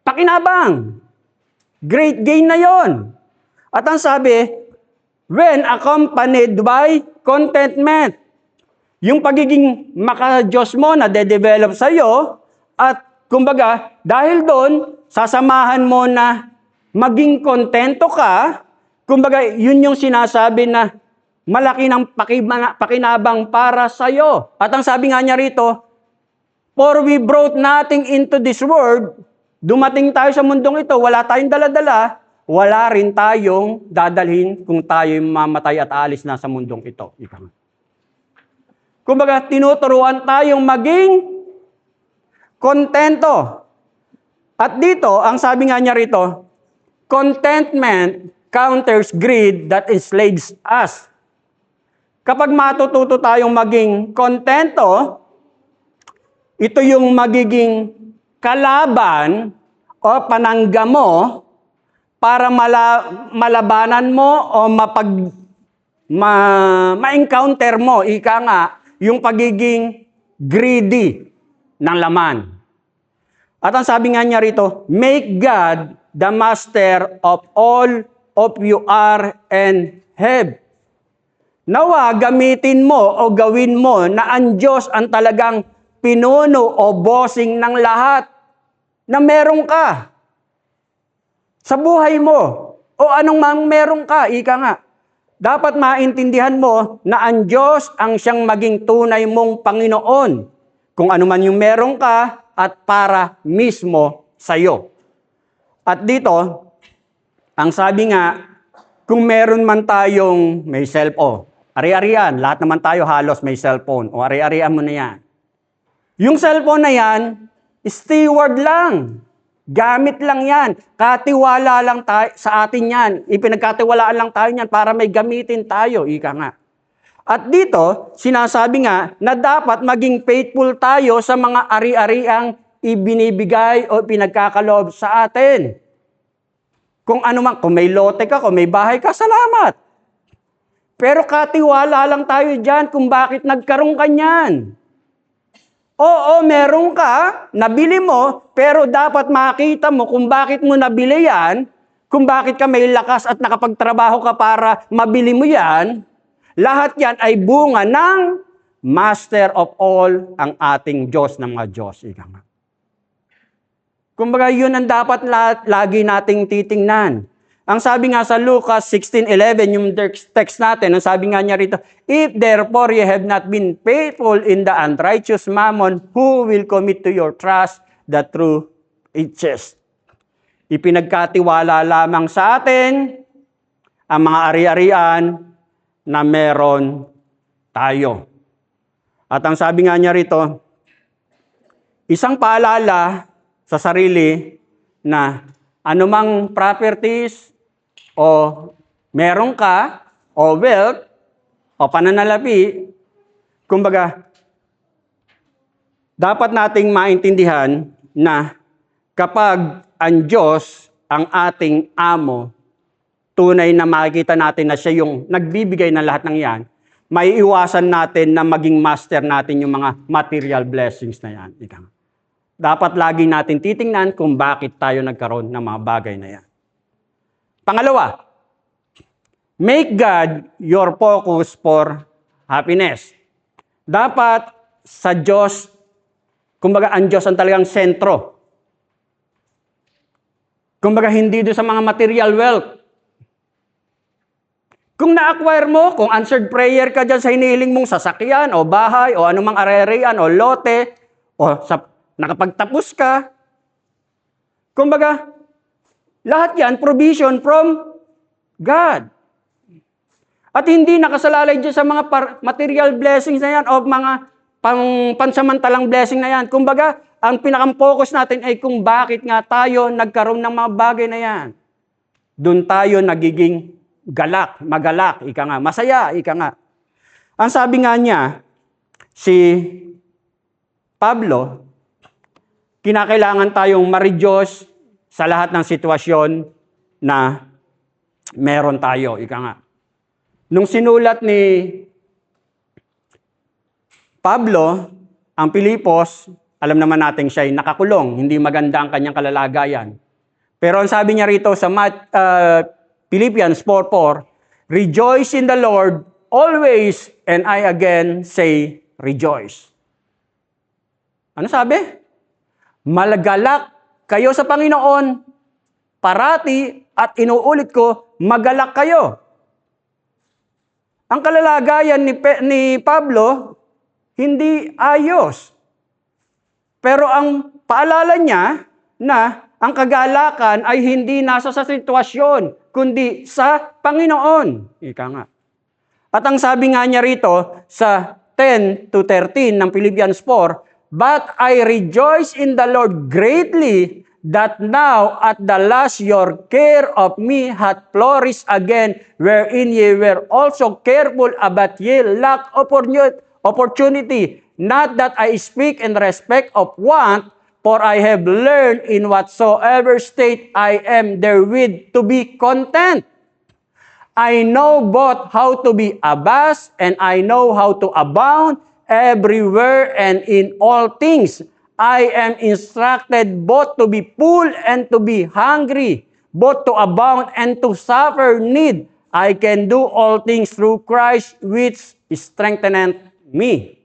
pakinabang. Great gain na yon. At ang sabi, when accompanied by contentment, yung pagiging maka-Diyos mo na de-develop sa'yo, at kumbaga, dahil doon, sasamahan mo na maging kontento ka, kumbaga, yun yung sinasabi na malaki ng pakinabang para sa'yo. At ang sabi nga niya rito, for we brought nothing into this world, dumating tayo sa mundong ito, wala tayong dala-dala, wala rin tayong dadalhin kung tayo'y mamatay at alis na sa mundong ito. Kumbaga, tinuturuan tayong maging kontento. At dito, ang sabi nga niya rito, contentment counters greed that enslaves us. Kapag matututo tayong maging kontento, ito yung magiging kalaban o panangga mo para malabanan mo o ma-encounter mo, ika nga, yung pagiging greedy ng laman. At ang sabi nga niya rito, make God the master of all of you are and have. Nawa, gamitin mo o gawin mo na ang Diyos ang talagang pinuno o bossing ng lahat na meron ka sa buhay mo o anong mang meron ka, ika nga. Dapat maintindihan mo na ang Diyos ang siyang maging tunay mong Panginoon kung ano man yung meron ka at para mismo sa'yo. At dito, ang sabi nga, kung meron man tayong may cellphone, ari-arian, lahat naman tayo halos may cellphone, o ari-arian mo na yan. Yung cellphone na yan, steward lang. Gamit lang yan. Katiwala lang tayo, sa atin yan. Ipinagkatiwalaan lang tayo yan para may gamitin tayo, ika nga. At dito, sinasabi nga na dapat maging faithful tayo sa mga ari-ariang ibinibigay o pinagkakaloob sa atin. Kung ano man, kung may lote ka, kung may bahay ka, salamat. Pero katiwala lang tayo dyan kung bakit nagkaroon ka niyan. Oo, meron ka, nabili mo, pero dapat makita mo kung bakit mo nabili yan, kung bakit ka may lakas at nakapagtrabaho ka para mabili mo yan. Lahat yan ay bunga ng Master of all, ang ating Diyos ng mga Diyos. Ika nga. Kumbaga, yun ang dapat lagi nating titingnan. Ang sabi nga sa Lucas 16:11, yung text natin, ang sabi nga niya rito, if therefore ye have not been faithful in the unrighteous mammon, who will commit to your trust the true riches? Ipinagkatiwala lamang sa atin ang mga ari-arian na meron tayo. At ang sabi nga niya rito, isang paalala sa sarili na anumang properties o meron ka o wealth o pananalapi, kumbaga, dapat nating maintindihan na kapag ang Diyos ang ating amo, tunay na makikita natin na siya yung nagbibigay ng lahat ng yan, may iwasan natin na maging master natin yung mga material blessings na yan. Dapat lagi natin titingnan kung bakit tayo nagkaroon ng mga bagay na yan. Pangalawa, make God your focus for happiness. Dapat sa Diyos, kumbaga ang Diyos ang talagang sentro. Kumbaga hindi doon sa mga material wealth. Kung na-acquire mo, kung answered prayer ka dyan sa hinihiling mong sasakyan o bahay o anumang arerian o lote o sa nakapagtapos ka. Kumbaga, lahat yan, provision from God. At hindi nakasalalay dyan sa mga material blessings na yan o mga pansamantalang blessing na yan. Kumbaga, ang pinaka-focus natin ay kung bakit nga tayo nagkaroon ng mga bagay na yan. Doon tayo nagiging galak, magalak, ika nga, masaya, ika nga. Ang sabi nga niya, si Pablo, kinakailangan tayong ma-rejoice sa lahat ng sitwasyon na meron tayo. Ika nga. Nung sinulat ni Pablo, ang Pilipos, alam naman natin siya ay nakakulong, hindi maganda ang kanyang kalalagayan. Pero ang sabi niya rito sa Philippians 4:4, rejoice in the Lord always, and I again say rejoice. Ano sabi? Malagalak kayo sa Panginoon, parati, at inuulit ko, magalak kayo. Ang kalalagayan ni Pablo, hindi ayos. Pero ang paalala niya na ang kagalakan ay hindi nasa sa sitwasyon, kundi sa Panginoon. Ika nga. At ang sabi nga niya rito sa 10-13 ng Philippians 4, but I rejoice in the Lord greatly that now at the last your care of me hath flourished again, wherein ye were also careful, but ye lack opportunity. Not that I speak in respect of want, for I have learned in whatsoever state I am therewith to be content. I know both how to be abased, and I know how to abound everywhere and in all things. I am instructed both to be full and to be hungry, both to abound and to suffer need. I can do all things through Christ which strengtheneth me.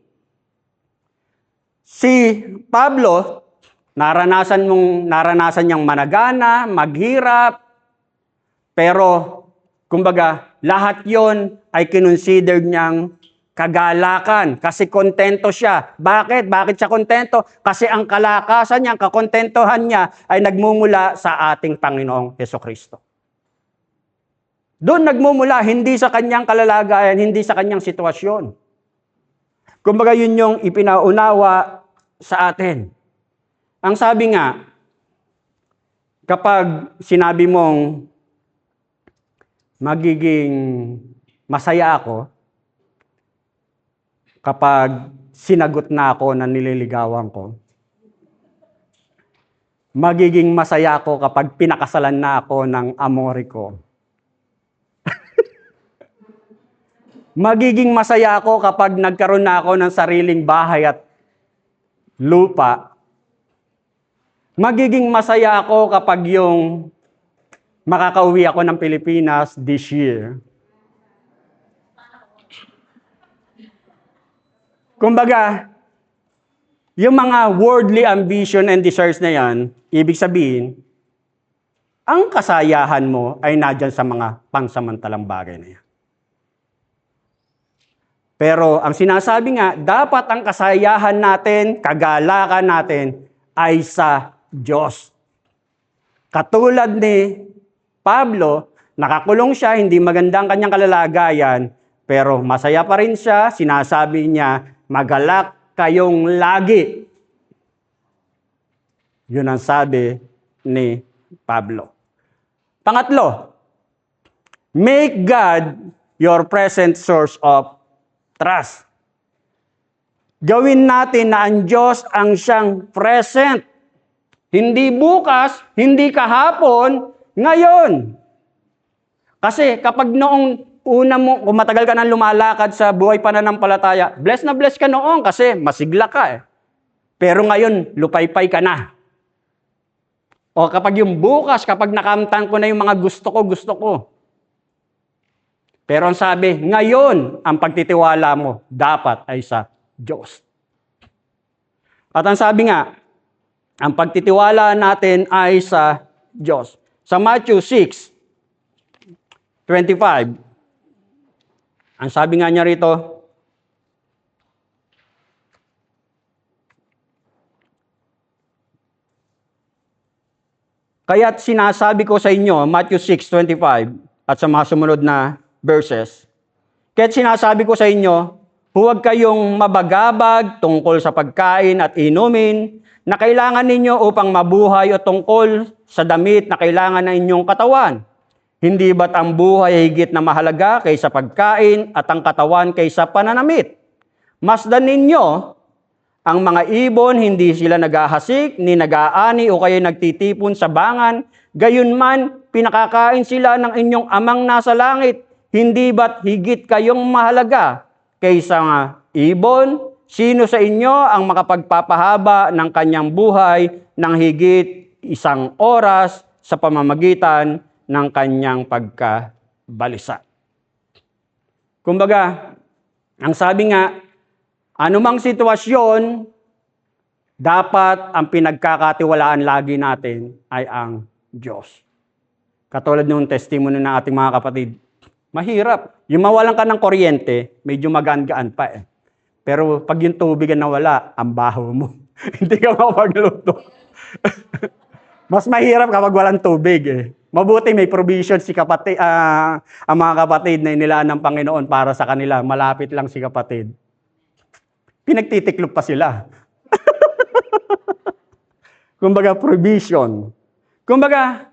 Si Pablo, naranasan niyang managana, maghirap, pero kumbaga lahat yon ay kinonsider niyang kagalakan, kasi kontento siya. Bakit? Bakit siya kontento? Kasi ang kalakasan niya, ang kakontentohan niya ay nagmumula sa ating Panginoong Hesukristo. Doon nagmumula, hindi sa kanyang kalalagayan, hindi sa kanyang sitwasyon. Kumbaga yun yung ipinaunawa sa atin. Ang sabi nga, kapag sinabi mong magiging masaya ako, kapag sinagot na ako na nililigawan ko, magiging masaya ako kapag pinakasalan na ako ng amore ko. Magiging masaya ako kapag nagkaroon na ako ng sariling bahay at lupa. Magiging masaya ako kapag yung makakauwi ako ng Pilipinas this year. Kumbaga, yung mga worldly ambition and desires na yan, ibig sabihin, ang kasayahan mo ay nadyan sa mga pansamantalang bagay na yan. Pero ang sinasabi nga, dapat ang kasayahan natin, kagalakan natin, ay sa Diyos. Katulad ni Pablo, nakakulong siya, hindi maganda ang kanyang kalalagayan, pero masaya pa rin siya, sinasabi niya, magalak kayong lagi. Yun ang sabi ni Pablo. Pangatlo, make God your present source of trust. Gawin natin na ang Diyos ang siyang present. Hindi bukas, hindi kahapon, ngayon. Kasi kapag noong una mo, kung matagal ka nang lumalakad sa buhay pananampalataya, bless na bless ka noon kasi masigla ka eh. Pero ngayon, lupaypay ka na. O kapag yung bukas, kapag nakamtan ko na yung mga gusto ko. Pero ang sabi, ngayon, ang pagtitiwala mo dapat ay sa Diyos. At ang sabi nga, ang pagtitiwala natin ay sa Diyos. Sa Matthew 6:25, ang sabi nga niya rito, kaya't sinasabi ko sa inyo, Matthew 6:25, at sa mga sumunod na verses, kaya't sinasabi ko sa inyo, huwag kayong mabagabag tungkol sa pagkain at inumin na kailangan ninyo upang mabuhay o tungkol sa damit na kailangan ng inyong katawan. Hindi ba't ang buhay ay higit na mahalaga kaysa pagkain at ang katawan kaysa pananamit? Masdan ninyo, ang mga ibon, hindi sila naghahasik, ni nag-aani o kaya nagtitipon sa bangan. Gayunman, pinakakain sila ng inyong amang nasa langit. Hindi ba't higit kayong mahalaga kaysa nga ibon? Sino sa inyo ang makapagpapahaba ng kanyang buhay ng higit 1 oras sa pamamagitan ng kanyang pagkabalisa? Kumbaga, ang sabi nga, anumang sitwasyon, dapat ang pinagkakatiwalaan lagi natin ay ang Diyos. Katulad ng testimony ng ating mga kapatid, mahirap. Yung mawalan ka ng kuryente, medyo magaan-gaan pa eh. Pero pag yung tubig ang nawala, ang baho mo. Hindi ka makapagluto. Mas mahirap kapag walang tubig eh. Mabuti may provision si kapatid, ang mga kapatid na inilaan ng Panginoon para sa kanila. Malapit lang si kapatid. Pinagtitiklop pa sila. Kumbaga, provision. Kumbaga,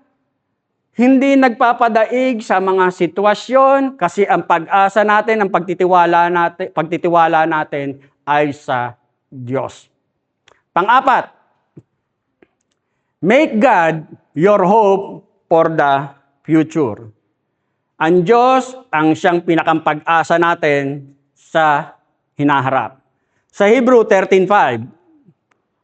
hindi nagpapadaig sa mga sitwasyon kasi ang pag-asa natin, ang pagtitiwala natin ay sa Diyos. Pang-apat, make God your hope for the future. Ang Diyos ang siyang pinakapag-asa natin sa hinaharap. Sa Hebrew 13:5,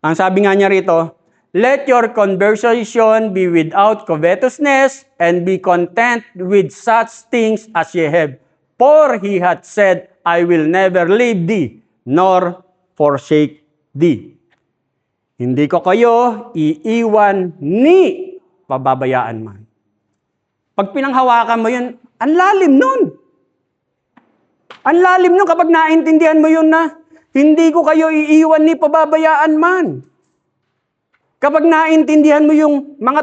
ang sabi nga niya rito, let your conversation be without covetousness and be content with such things as ye have. For he hath said, I will never leave thee, nor forsake thee. Hindi ko kayo iiwan ni pababayaan man. Pag pinanghawakan mo yun, ang lalim nun. Ang lalim nyo kapag naintindihan mo yun na hindi ko kayo iiwan ni pababayaan man. Kapag naintindihan mo yung mga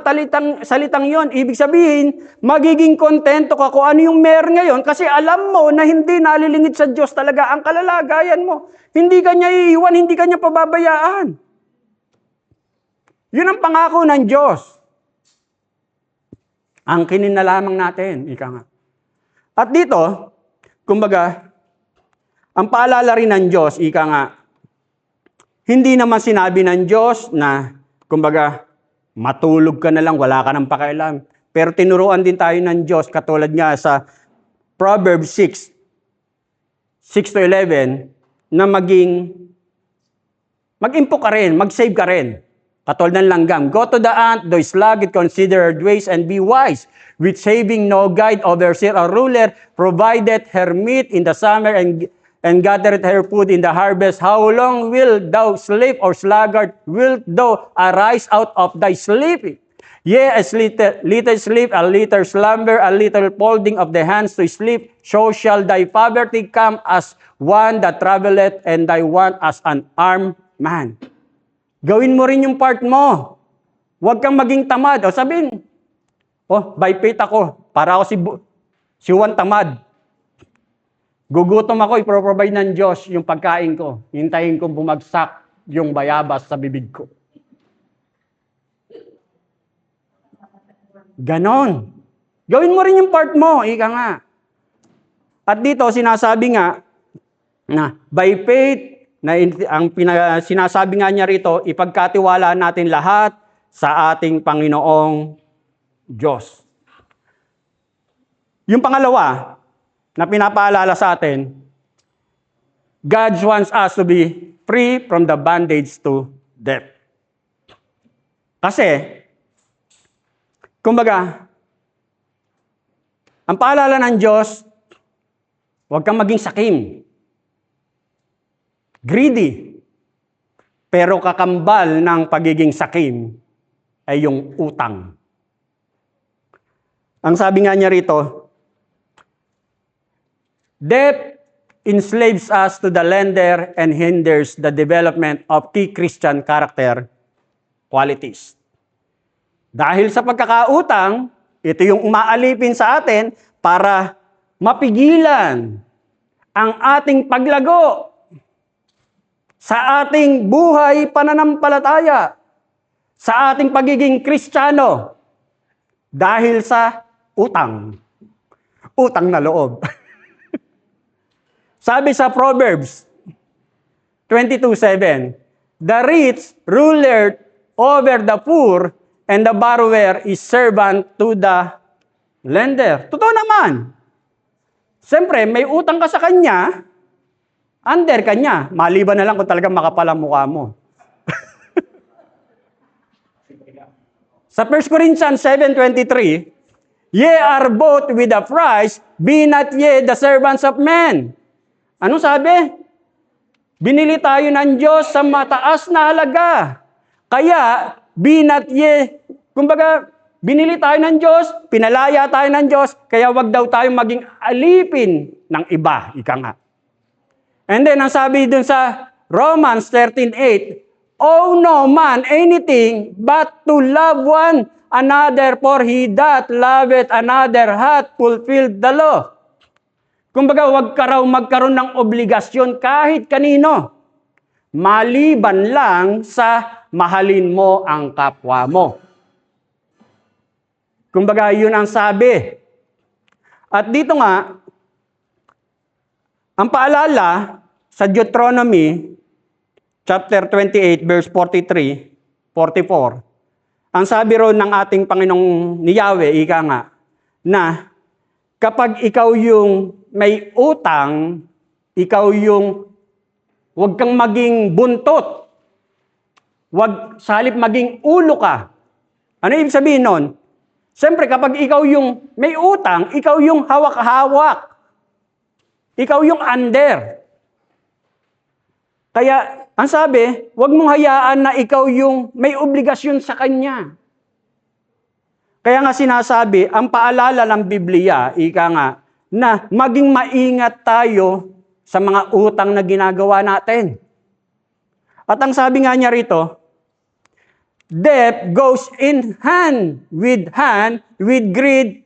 salitang yon, ibig sabihin, magiging kontento ka kung ano yung meron ngayon kasi alam mo na hindi nalilingid sa Diyos talaga ang kalalagayan mo. Hindi ka niya iiwan, hindi ka niya pababayaan. Yun ang pangako ng Diyos. Ang kinin na lamang natin, ika nga. At dito, kumbaga, ang paalala rin ng Diyos, ika nga, hindi naman sinabi ng Diyos na, kumbaga, matulog ka na lang, wala ka ng pakialam. Pero tinuruan din tayo ng Diyos, katulad nga sa Proverbs 6-11, na mag-impo ka rin, mag-save ka rin. Katulad ng langgam, go to the ant, thou sluggard, consider her ways and be wise, with saving no guide, overseer or ruler, provided her meat in the summer and gathered her food in the harvest. How long wilt thou sleep, or sluggard, wilt thou arise out of thy sleep? Yea, a little sleep, a little slumber, a little folding of the hands to sleep, so shall thy poverty come as one that travelleth, and thy want as an armed man. Gawin mo rin yung part mo. Huwag kang maging tamad. O sabihin, by faith ako, para ako si Juan tamad. Gugutom ako, iproprovide ng Diyos yung pagkain ko. Hintayin kong bumagsak yung bayabas sa bibig ko. Ganon. Gawin mo rin yung part mo, ika nga. At dito, sinasabi nga, na by faith, sinasabi nga niya rito, ipagkatiwala natin lahat sa ating Panginoong Diyos. Yung pangalawa, na pinapaalala sa atin, God wants us to be free from the bondage to death. Kasi, kumbaga, ang paalala ng Diyos, huwag kang maging sakim. Greedy. Pero kakambal ng pagiging sakim ay yung utang. Ang sabi nga niya rito, debt enslaves us to the lender and hinders the development of key Christian character qualities. Dahil sa pagkakautang, ito yung umaalipin sa atin para mapigilan ang ating paglago sa ating buhay pananampalataya, sa ating pagiging Kristiyano, dahil sa utang. Utang na loob. Sabi sa Proverbs 22:7, the rich ruler over the poor, and the borrower is servant to the lender. Totoo naman. Siyempre, may utang ka sa kanya, under kanya. Maliban na lang kung talagang makapal ang mukha mo. Sa 1 Corinthians 7:23, ye are bought with a price, be not ye the servants of men. Ano sabi? Binili tayo ng Diyos sa mataas na halaga. Kaya, be not ye, kumbaga, binili tayo ng Diyos, pinalaya tayo ng Diyos, kaya wag daw tayo maging alipin ng iba, ika nga. And then, ang sabi dun sa Romans 13:8, owe no man anything but to love one another, for he that loveth another hath fulfilled the law. Kumbaga, wag ka raw magkaroon ng obligasyon kahit kanino, maliban lang sa mahalin mo ang kapwa mo. Kumbaga, yun ang sabi. At dito nga, ang paalala sa Deuteronomy chapter 28, verse 43, 44, ang sabi ron ng ating Panginoong ni Yahweh, ika nga, na kapag ikaw yung may utang, ikaw yung huwag kang maging buntot. Huwag sa halip maging ulo ka. Ano ibig sabihin nun? Siyempre, kapag ikaw yung may utang, ikaw yung hawak-hawak. Ikaw yung under. Kaya, ang sabi, huwag mong hayaan na ikaw yung may obligasyon sa kanya. Kaya nga sinasabi, ang paalala ng Biblia, ika nga, na maging maingat tayo sa mga utang na ginagawa natin. At ang sabi nga niya rito, debt goes in hand with greed.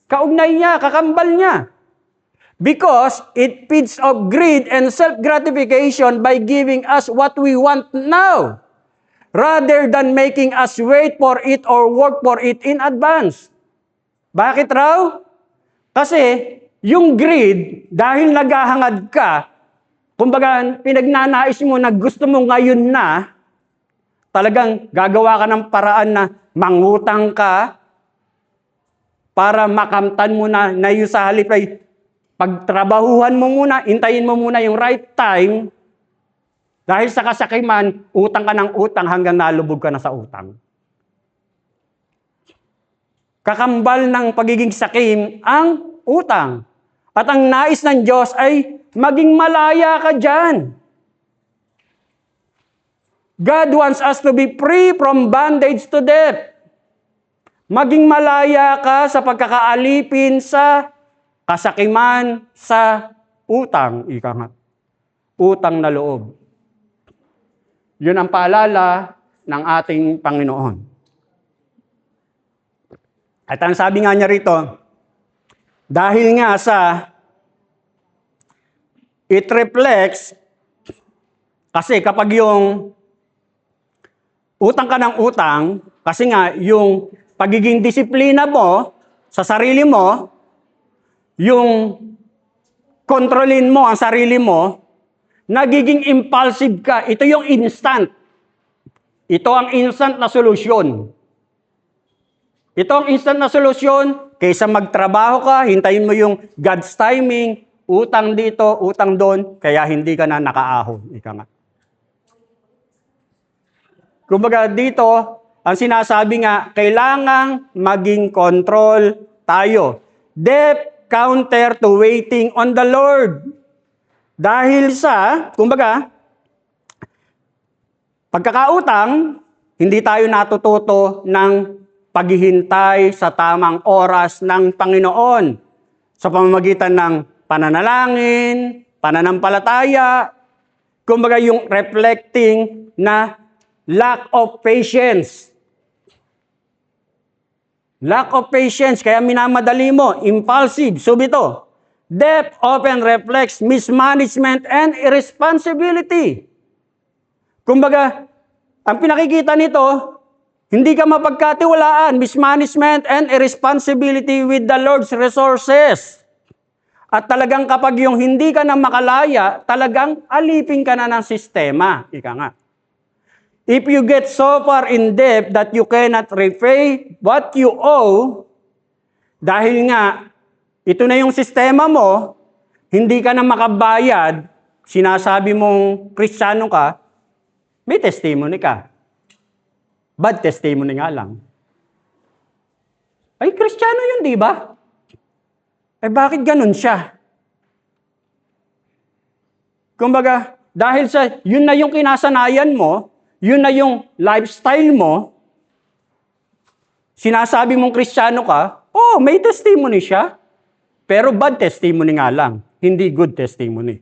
Kaugnay niya, kakambal niya. Because it feeds of greed and self-gratification by giving us what we want now, rather than making us wait for it or work for it in advance. Bakit raw? Kasi yung greed, dahil naghahangad ka, kumbaga pinagnanais mo na gusto mo ngayon na, talagang gagawa ka ng paraan na mangutang ka para makamtan mo na yung sa halip ay pagtrabahuhan mo muna, intayin mo muna yung right time, dahil sa kasakiman, utang ka ng utang hanggang nalubog ka na sa utang. Kakambal ng pagiging sakim ang utang. At ang nais ng Diyos ay maging malaya ka dyan. God wants us to be free from bondage to debt. Maging malaya ka sa pagkakaalipin sa kasakiman sa utang, ika nga. Utang na loob. Yun ang paalala ng ating Panginoon. At ang sabi nga niya rito, dahil nga sa it reflects, kasi kapag yung utang ka ng utang, kasi nga yung pagiging disiplina mo sa sarili mo, yung kontrolin mo ang sarili mo, nagiging impulsive ka. Ito yung instant. Ito ang instant na solusyon. Ito ang instant na solusyon. Kaysa magtrabaho ka, hintayin mo yung God's timing, utang dito, utang doon, kaya hindi ka na nakaahon. Ika nga. Kumbaga dito, ang sinasabi nga, kailangang maging control tayo. Debt counter to waiting on the Lord. Dahil sa, kumbaga, pagkakautang, hindi tayo natututo ng paghihintay sa tamang oras ng Panginoon sa pamamagitan ng pananalangin, pananampalataya, kumbaga yung reflecting na lack of patience. Lack of patience, kaya minamadali mo, impulsive, subito. Debt often reflects mismanagement and irresponsibility. Kumbaga, ang pinakikita nito, hindi ka mapagkatiwalaan, mismanagement and irresponsibility with the Lord's resources. At talagang kapag yung hindi ka na makalaya, talagang alipin ka na ng sistema. Ika nga. If you get so far in debt that you cannot repay what you owe, dahil nga, ito na yung sistema mo, hindi ka na makabayad, sinasabi mong Kristiyano ka, may testimony ka. Bad testimony nga lang. Ay, Kristiyano yun, di ba? Ay, bakit ganun siya? Kumbaga, dahil sa, yun na yung kinasanayan mo, yun na yung lifestyle mo, sinasabi mong Kristiyano ka, oh, may testimony siya. Pero bad testimony nga lang, hindi good testimony.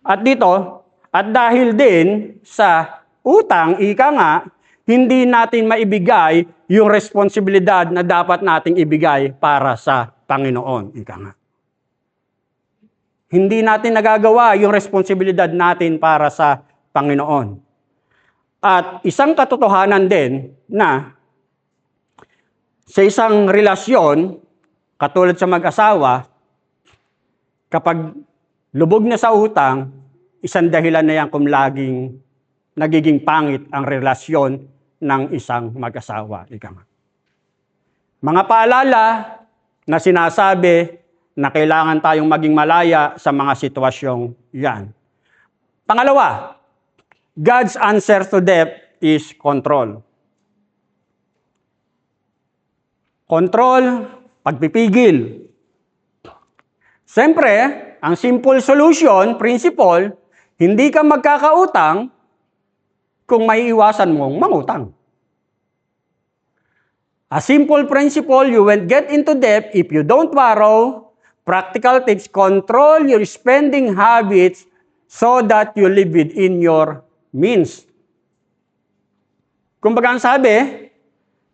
At dito, at dahil din sa utang, ika nga, hindi natin maibigay yung responsibilidad na dapat nating ibigay para sa Panginoon, ika nga. Hindi natin nagagawa yung responsibilidad natin para sa Panginoon. At isang katotohanan din na sa isang relasyon, katulad sa mag-asawa, kapag lubog na sa utang, isang dahilan na yan kung laging nagiging pangit ang relasyon ng isang mag-asawa. Ika nga. Mga paalala na sinasabi na kailangan tayong maging malaya sa mga sitwasyong yan. Pangalawa, God's answer to debt is control. Control, pagpipigil. Siyempre, ang simple solution, principle, hindi ka magkakautang kung maiiwasan mong mangutang. A simple principle, you won't get into debt if you don't borrow. Practical tips, control your spending habits so that you live within your means. Kumbaga ang sabi,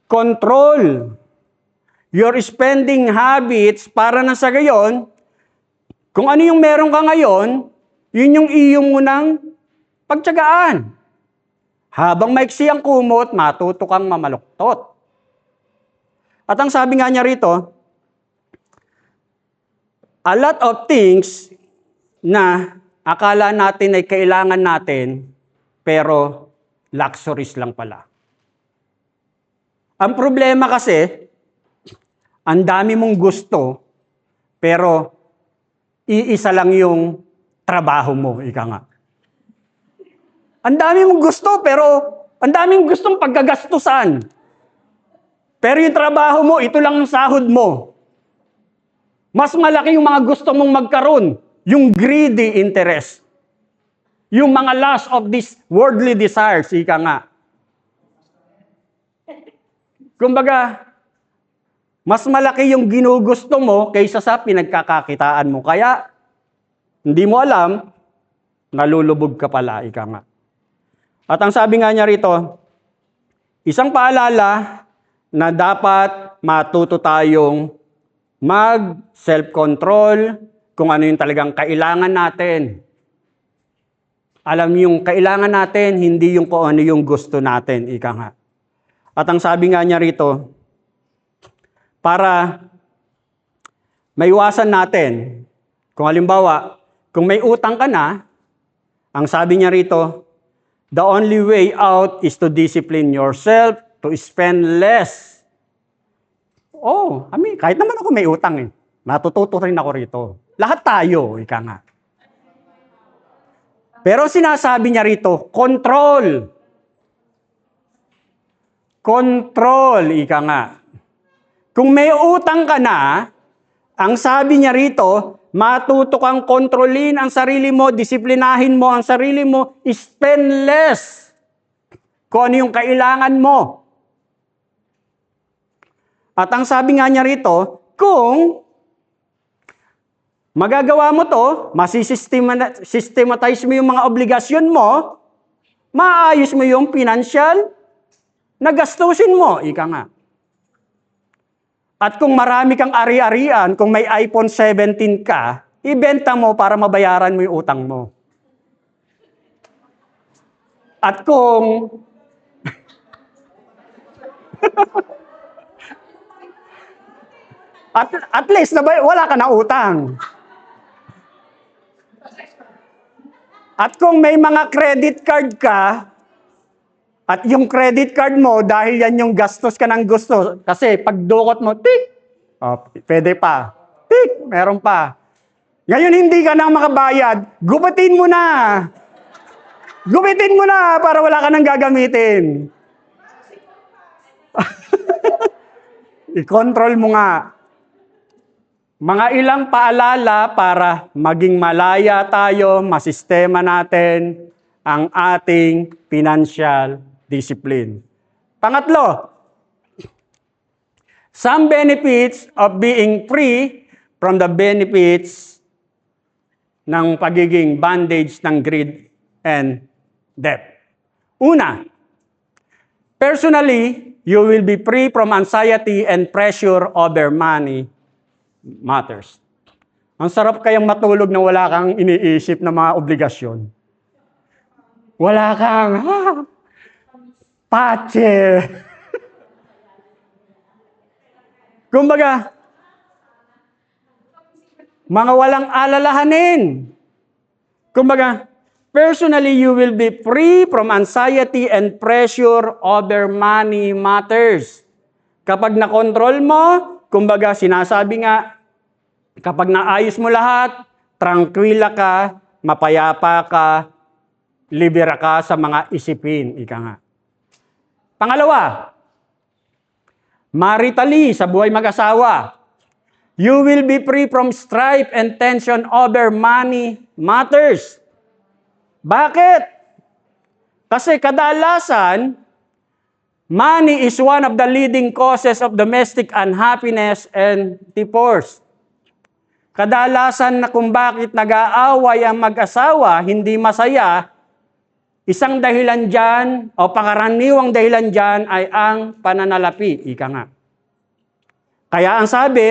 control your spending habits para na sa gayon, kung ano yung meron ka ngayon, yun yung iyong munang pagtiyagaan. Habang maiksi ang kumot, matuto kang mamaluktot. At ang sabi nga niya rito, a lot of things na akala natin ay kailangan natin, pero luxuries lang pala. Ang problema kasi, ang dami mong gusto, pero iisa lang yung trabaho mo, ika nga. Ang dami mong gusto, pero ang daming gustong pagkagastusan. Pero yung trabaho mo, ito lang ang sahod mo. Mas malaki yung mga gusto mong magkaroon, yung greedy interest. Yung mga lust of these worldly desires, ika nga. Kumbaga, mas malaki yung ginugusto mo kaysa sa pinagkakakitaan mo. Kaya, hindi mo alam, nalulubog ka pala, ika nga. At ang sabi nga niya rito, isang paalala na dapat matuto tayong mag-self-control kung ano yung talagang kailangan natin. Alam yung kailangan natin, hindi yung kung ano yung gusto natin, ika nga. At ang sabi nga niya rito, para maiwasan natin, kung halimbawa, kung may utang ka na, ang sabi niya rito, the only way out is to discipline yourself to spend less. Oh, kahit naman ako may utang eh. Natututo rin ako rito. Lahat tayo, ika nga. Pero sinasabi niya rito, control. Control, ika nga. Kung may utang ka na, ang sabi niya rito, matuto kang kontrolin ang sarili mo, disiplinahin mo ang sarili mo, spend less. Kung ano yung kailangan mo. At ang sabi nga niya rito, kung magagawa mo to, masisystematize mo yung mga obligasyon mo, maayos mo yung financial na gastusin mo, ika nga. At kung marami kang ari-arian, kung may iPhone 17 ka, ibenta mo para mabayaran mo yung utang mo. At kung at least wala ka na utang. At kung may mga credit card ka, at yung credit card mo, dahil yan yung gastos ka ng gusto, kasi pag dukot mo, tik, pwede pa, tik, meron pa. Ngayon hindi ka na makabayad, gupitin mo na. Gupitin mo na para wala ka nang gagamitin. I-control mo nga. Mga ilang paalala para maging malaya tayo, masistema natin ang ating financial discipline. Pangatlo, some benefits of being free from the benefits ng pagiging bondage ng greed and debt. Una, personally, you will be free from anxiety and pressure over money matters. Ang sarap kayang matulog na wala kang iniisip na mga obligasyon. Wala kang, pache. Kumbaga, mga walang alalahanin. Kumbaga, personally, you will be free from anxiety and pressure over money matters. Kapag nakontrol mo, kumbaga, sinasabi nga, kapag naayos mo lahat, tranquila ka, mapayapa ka, libera ka sa mga isipin, ika nga. Pangalawa, maritally, sa buhay mag-asawa, you will be free from strife and tension over money matters. Bakit? Kasi kadalasan, Money is one of the leading causes of domestic unhappiness and divorce. Kadalasan na kung bakit nag-aaway ang mag-asawa, hindi masaya, isang dahilan dyan o pangkaraniwang dahilan dyan ay ang pananalapi. Ika nga. Kaya ang sabi,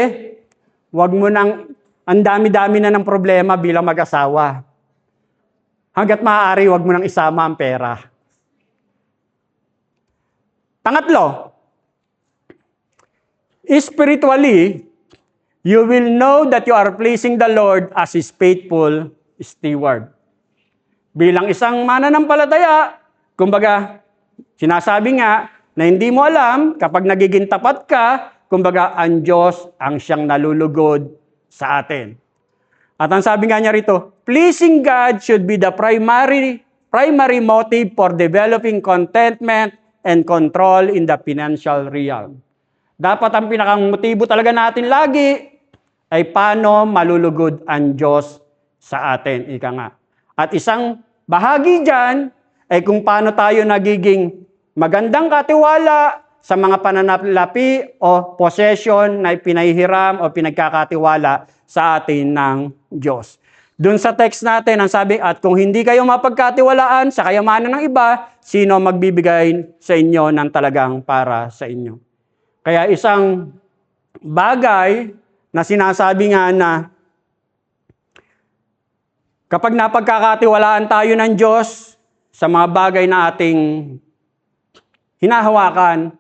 wag mo nang, ang dami-dami na ng problema bilang mag-asawa. Hanggat maaari, wag mo nang isama ang pera. Pangatlo, spiritually, you will know that you are pleasing the Lord as His faithful steward. Bilang isang mananampalataya, kumbaga, sinasabi nga na hindi mo alam kapag nagiging tapat ka, kumbaga, ang Diyos ang siyang nalulugod sa atin. At ang sabi nga niya rito, pleasing God should be the primary motive for developing contentment and control in the financial realm. Dapat ang pinakang motibo talaga natin lagi ay paano malulugod ang Diyos sa atin. Ika nga. At isang bahagi dyan ay kung paano tayo nagiging magandang katiwala sa mga pananalapi o possession na pinahihiram o pinagkakatiwala sa atin ng Diyos. Doon sa text natin, ang sabi, at kung hindi kayo mapagkatiwalaan sa kayamanan ng iba, sino magbibigay sa inyo ng talagang para sa inyo? Kaya isang bagay na sinasabi nga na kapag napagkakatiwalaan tayo ng Diyos sa mga bagay na ating hinahawakan,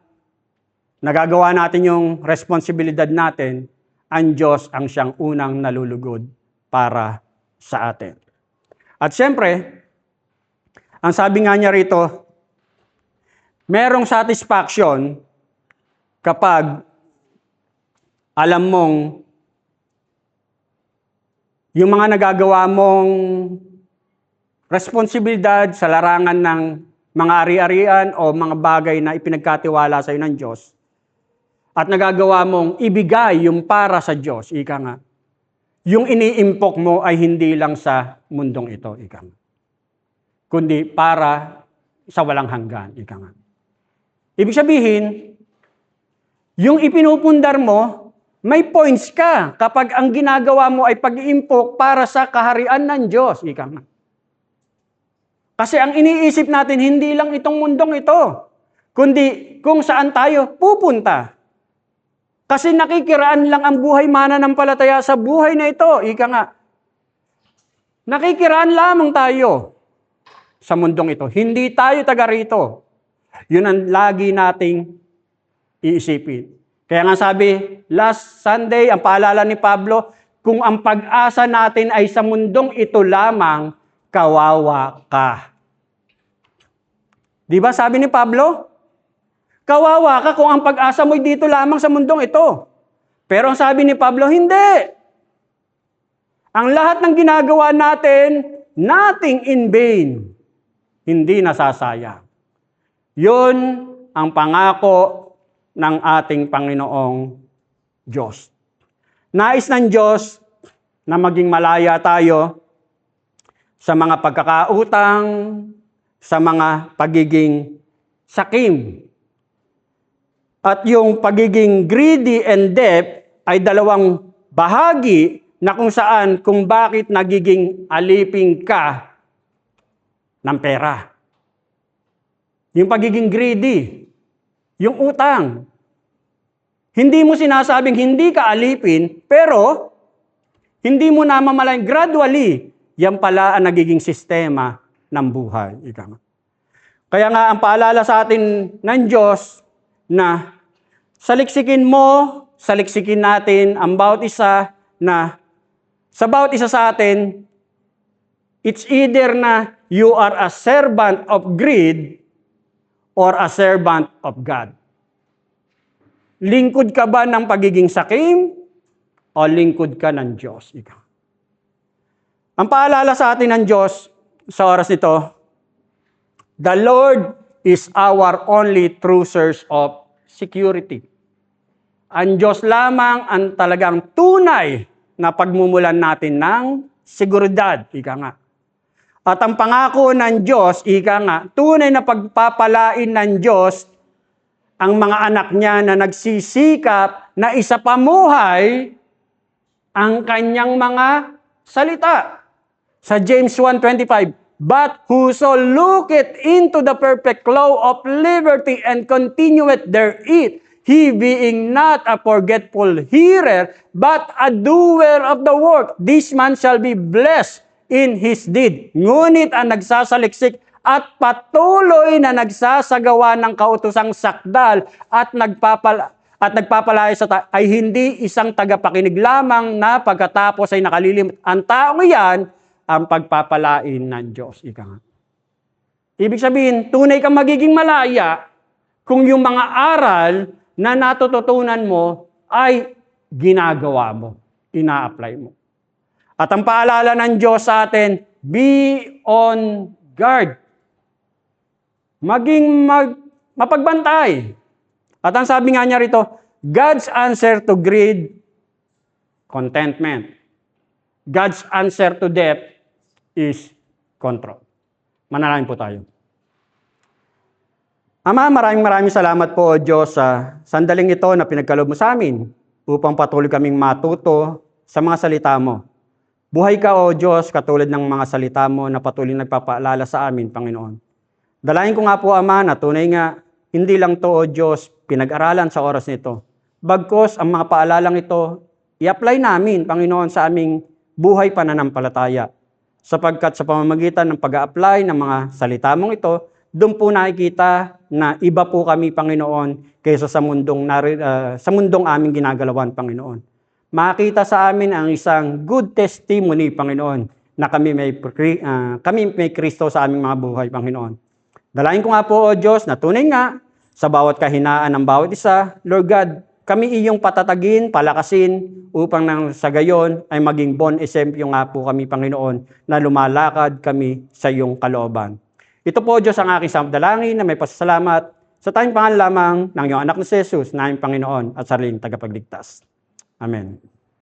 nagagawa natin yung responsibilidad natin, ang Diyos ang siyang unang nalulugod para sa atin. At siyempre, ang sabi nga niya rito, merong satisfaction kapag alam mong yung mga nagagawa mong responsibilidad sa larangan ng mga ari-arian o mga bagay na ipinagkatiwala sa iyo ng Diyos at nagagawa mong ibigay yung para sa Diyos, ika nga. Yung iniimpok mo ay hindi lang sa mundong ito, ika nga. Kundi para sa walang hanggan, ika nga. Ibig sabihin, yung ipinupundar mo, may points ka kapag ang ginagawa mo ay pag-iimpok para sa kaharian ng Diyos, ika nga. Kasi ang iniisip natin, hindi lang itong mundong ito, kundi kung saan tayo pupunta. Kasi nakikiraan lang ang buhay mananampalataya sa buhay na ito. Ika nga, nakikiraan lamang tayo sa mundong ito. Hindi tayo taga rito. Yun ang lagi nating iisipin. Kaya nga sabi, last Sunday, ang paalala ni Pablo, kung ang pag-asa natin ay sa mundong ito lamang, kawawa ka. Di ba sabi ni Pablo? Kawawa ka kung ang pag-asa mo'y dito lamang sa mundong ito. Pero ang sabi ni Pablo, hindi. Ang lahat ng ginagawa natin, nothing in vain. Hindi nasasayang. Yun ang pangako ng ating Panginoong Diyos. Nais ng Diyos na maging malaya tayo sa mga pagkakautang, sa mga pagiging sakim. At yung pagiging greedy and debt ay dalawang bahagi na kung saan, kung bakit nagiging aliping ka ng pera. Yung pagiging greedy, yung utang. Hindi mo sinasabing hindi ka alipin, pero hindi mo namamalayan gradually, yan pala ang nagiging sistema ng buhay. Kaya nga ang paalala sa atin ng Diyos na saliksikin mo, saliksikin natin ang bawat isa na sa bawat isa sa atin, it's either na you are a servant of greed or a servant of God. Lingkod ka ba ng pagiging sakim o lingkod ka ng Diyos? Ang paalala sa atin ng Diyos sa oras nito, the Lord is our only true source of security. Ang Diyos lamang ang talagang tunay na pagmumulan natin ng seguridad, ika nga. At ang pangako ng Diyos, ika nga, tunay na pagpapalain ng Diyos ang mga anak niya na nagsisikap na isapamuhay ang kanyang mga salita. Sa James 1:25, but whoso looketh into the perfect law of liberty and continueth therein, he being not a forgetful hearer, but a doer of the work, this man shall be blessed in his deed. Ngunit ang nagsasaliksik at patuloy na nagsasagawa ng kautosang sakdal at nagpapalaya ay hindi isang tagapakinig lamang na pagkatapos ay nakalilimot. Ang taong iyan ang pagpapalain ng Diyos. Ika nga. Ibig sabihin, tunay kang magiging malaya kung yung mga aral na natututunan mo ay ginagawa mo, ina-apply mo. At ang paalala ng Diyos sa atin, be on guard. Mapagbantay. At ang sabi nga niya rito, God's answer to greed, contentment. God's answer to debt is control. Manalangin po tayo. Ama, maraming salamat po, Diyos, sa sandaling ito na pinagkaloob mo sa amin upang patuloy kaming matuto sa mga salita mo. Buhay ka, O Diyos, katulad ng mga salita mo na patuloy nagpapaalala sa amin, Panginoon. Dalangin ko nga po, Ama, na tunay nga, hindi lang to, O Diyos, pinag-aralan sa oras nito. Bagkos, ang mga paalalang ito, i-apply namin, Panginoon, sa aming buhay pananampalataya. Sapagkat sa pamamagitan ng pag-a-apply ng mga salita mong ito, doon po nakikita na iba po kami, Panginoon, kaysa sa mundong aming ginagalawan, Panginoon. Makita sa amin ang isang good testimony, Panginoon, na kami may Kristo sa aming mga buhay, Panginoon. Dalangin ko nga po, O Diyos, na tunay nga sa bawat kahinaan ng bawat isa, Lord God, kami iyong patatagin, palakasin, upang nang sa gayon ay maging bon exemplo nga po kami, Panginoon, na lumalakad kami sa iyong kalooban. Ito po, Diyos, ang aking samdalangin na may pasasalamat sa tayong pangalan lamang ng iyong anak na si Jesus, na aming Panginoon at sariling tagapagligtas. Amen.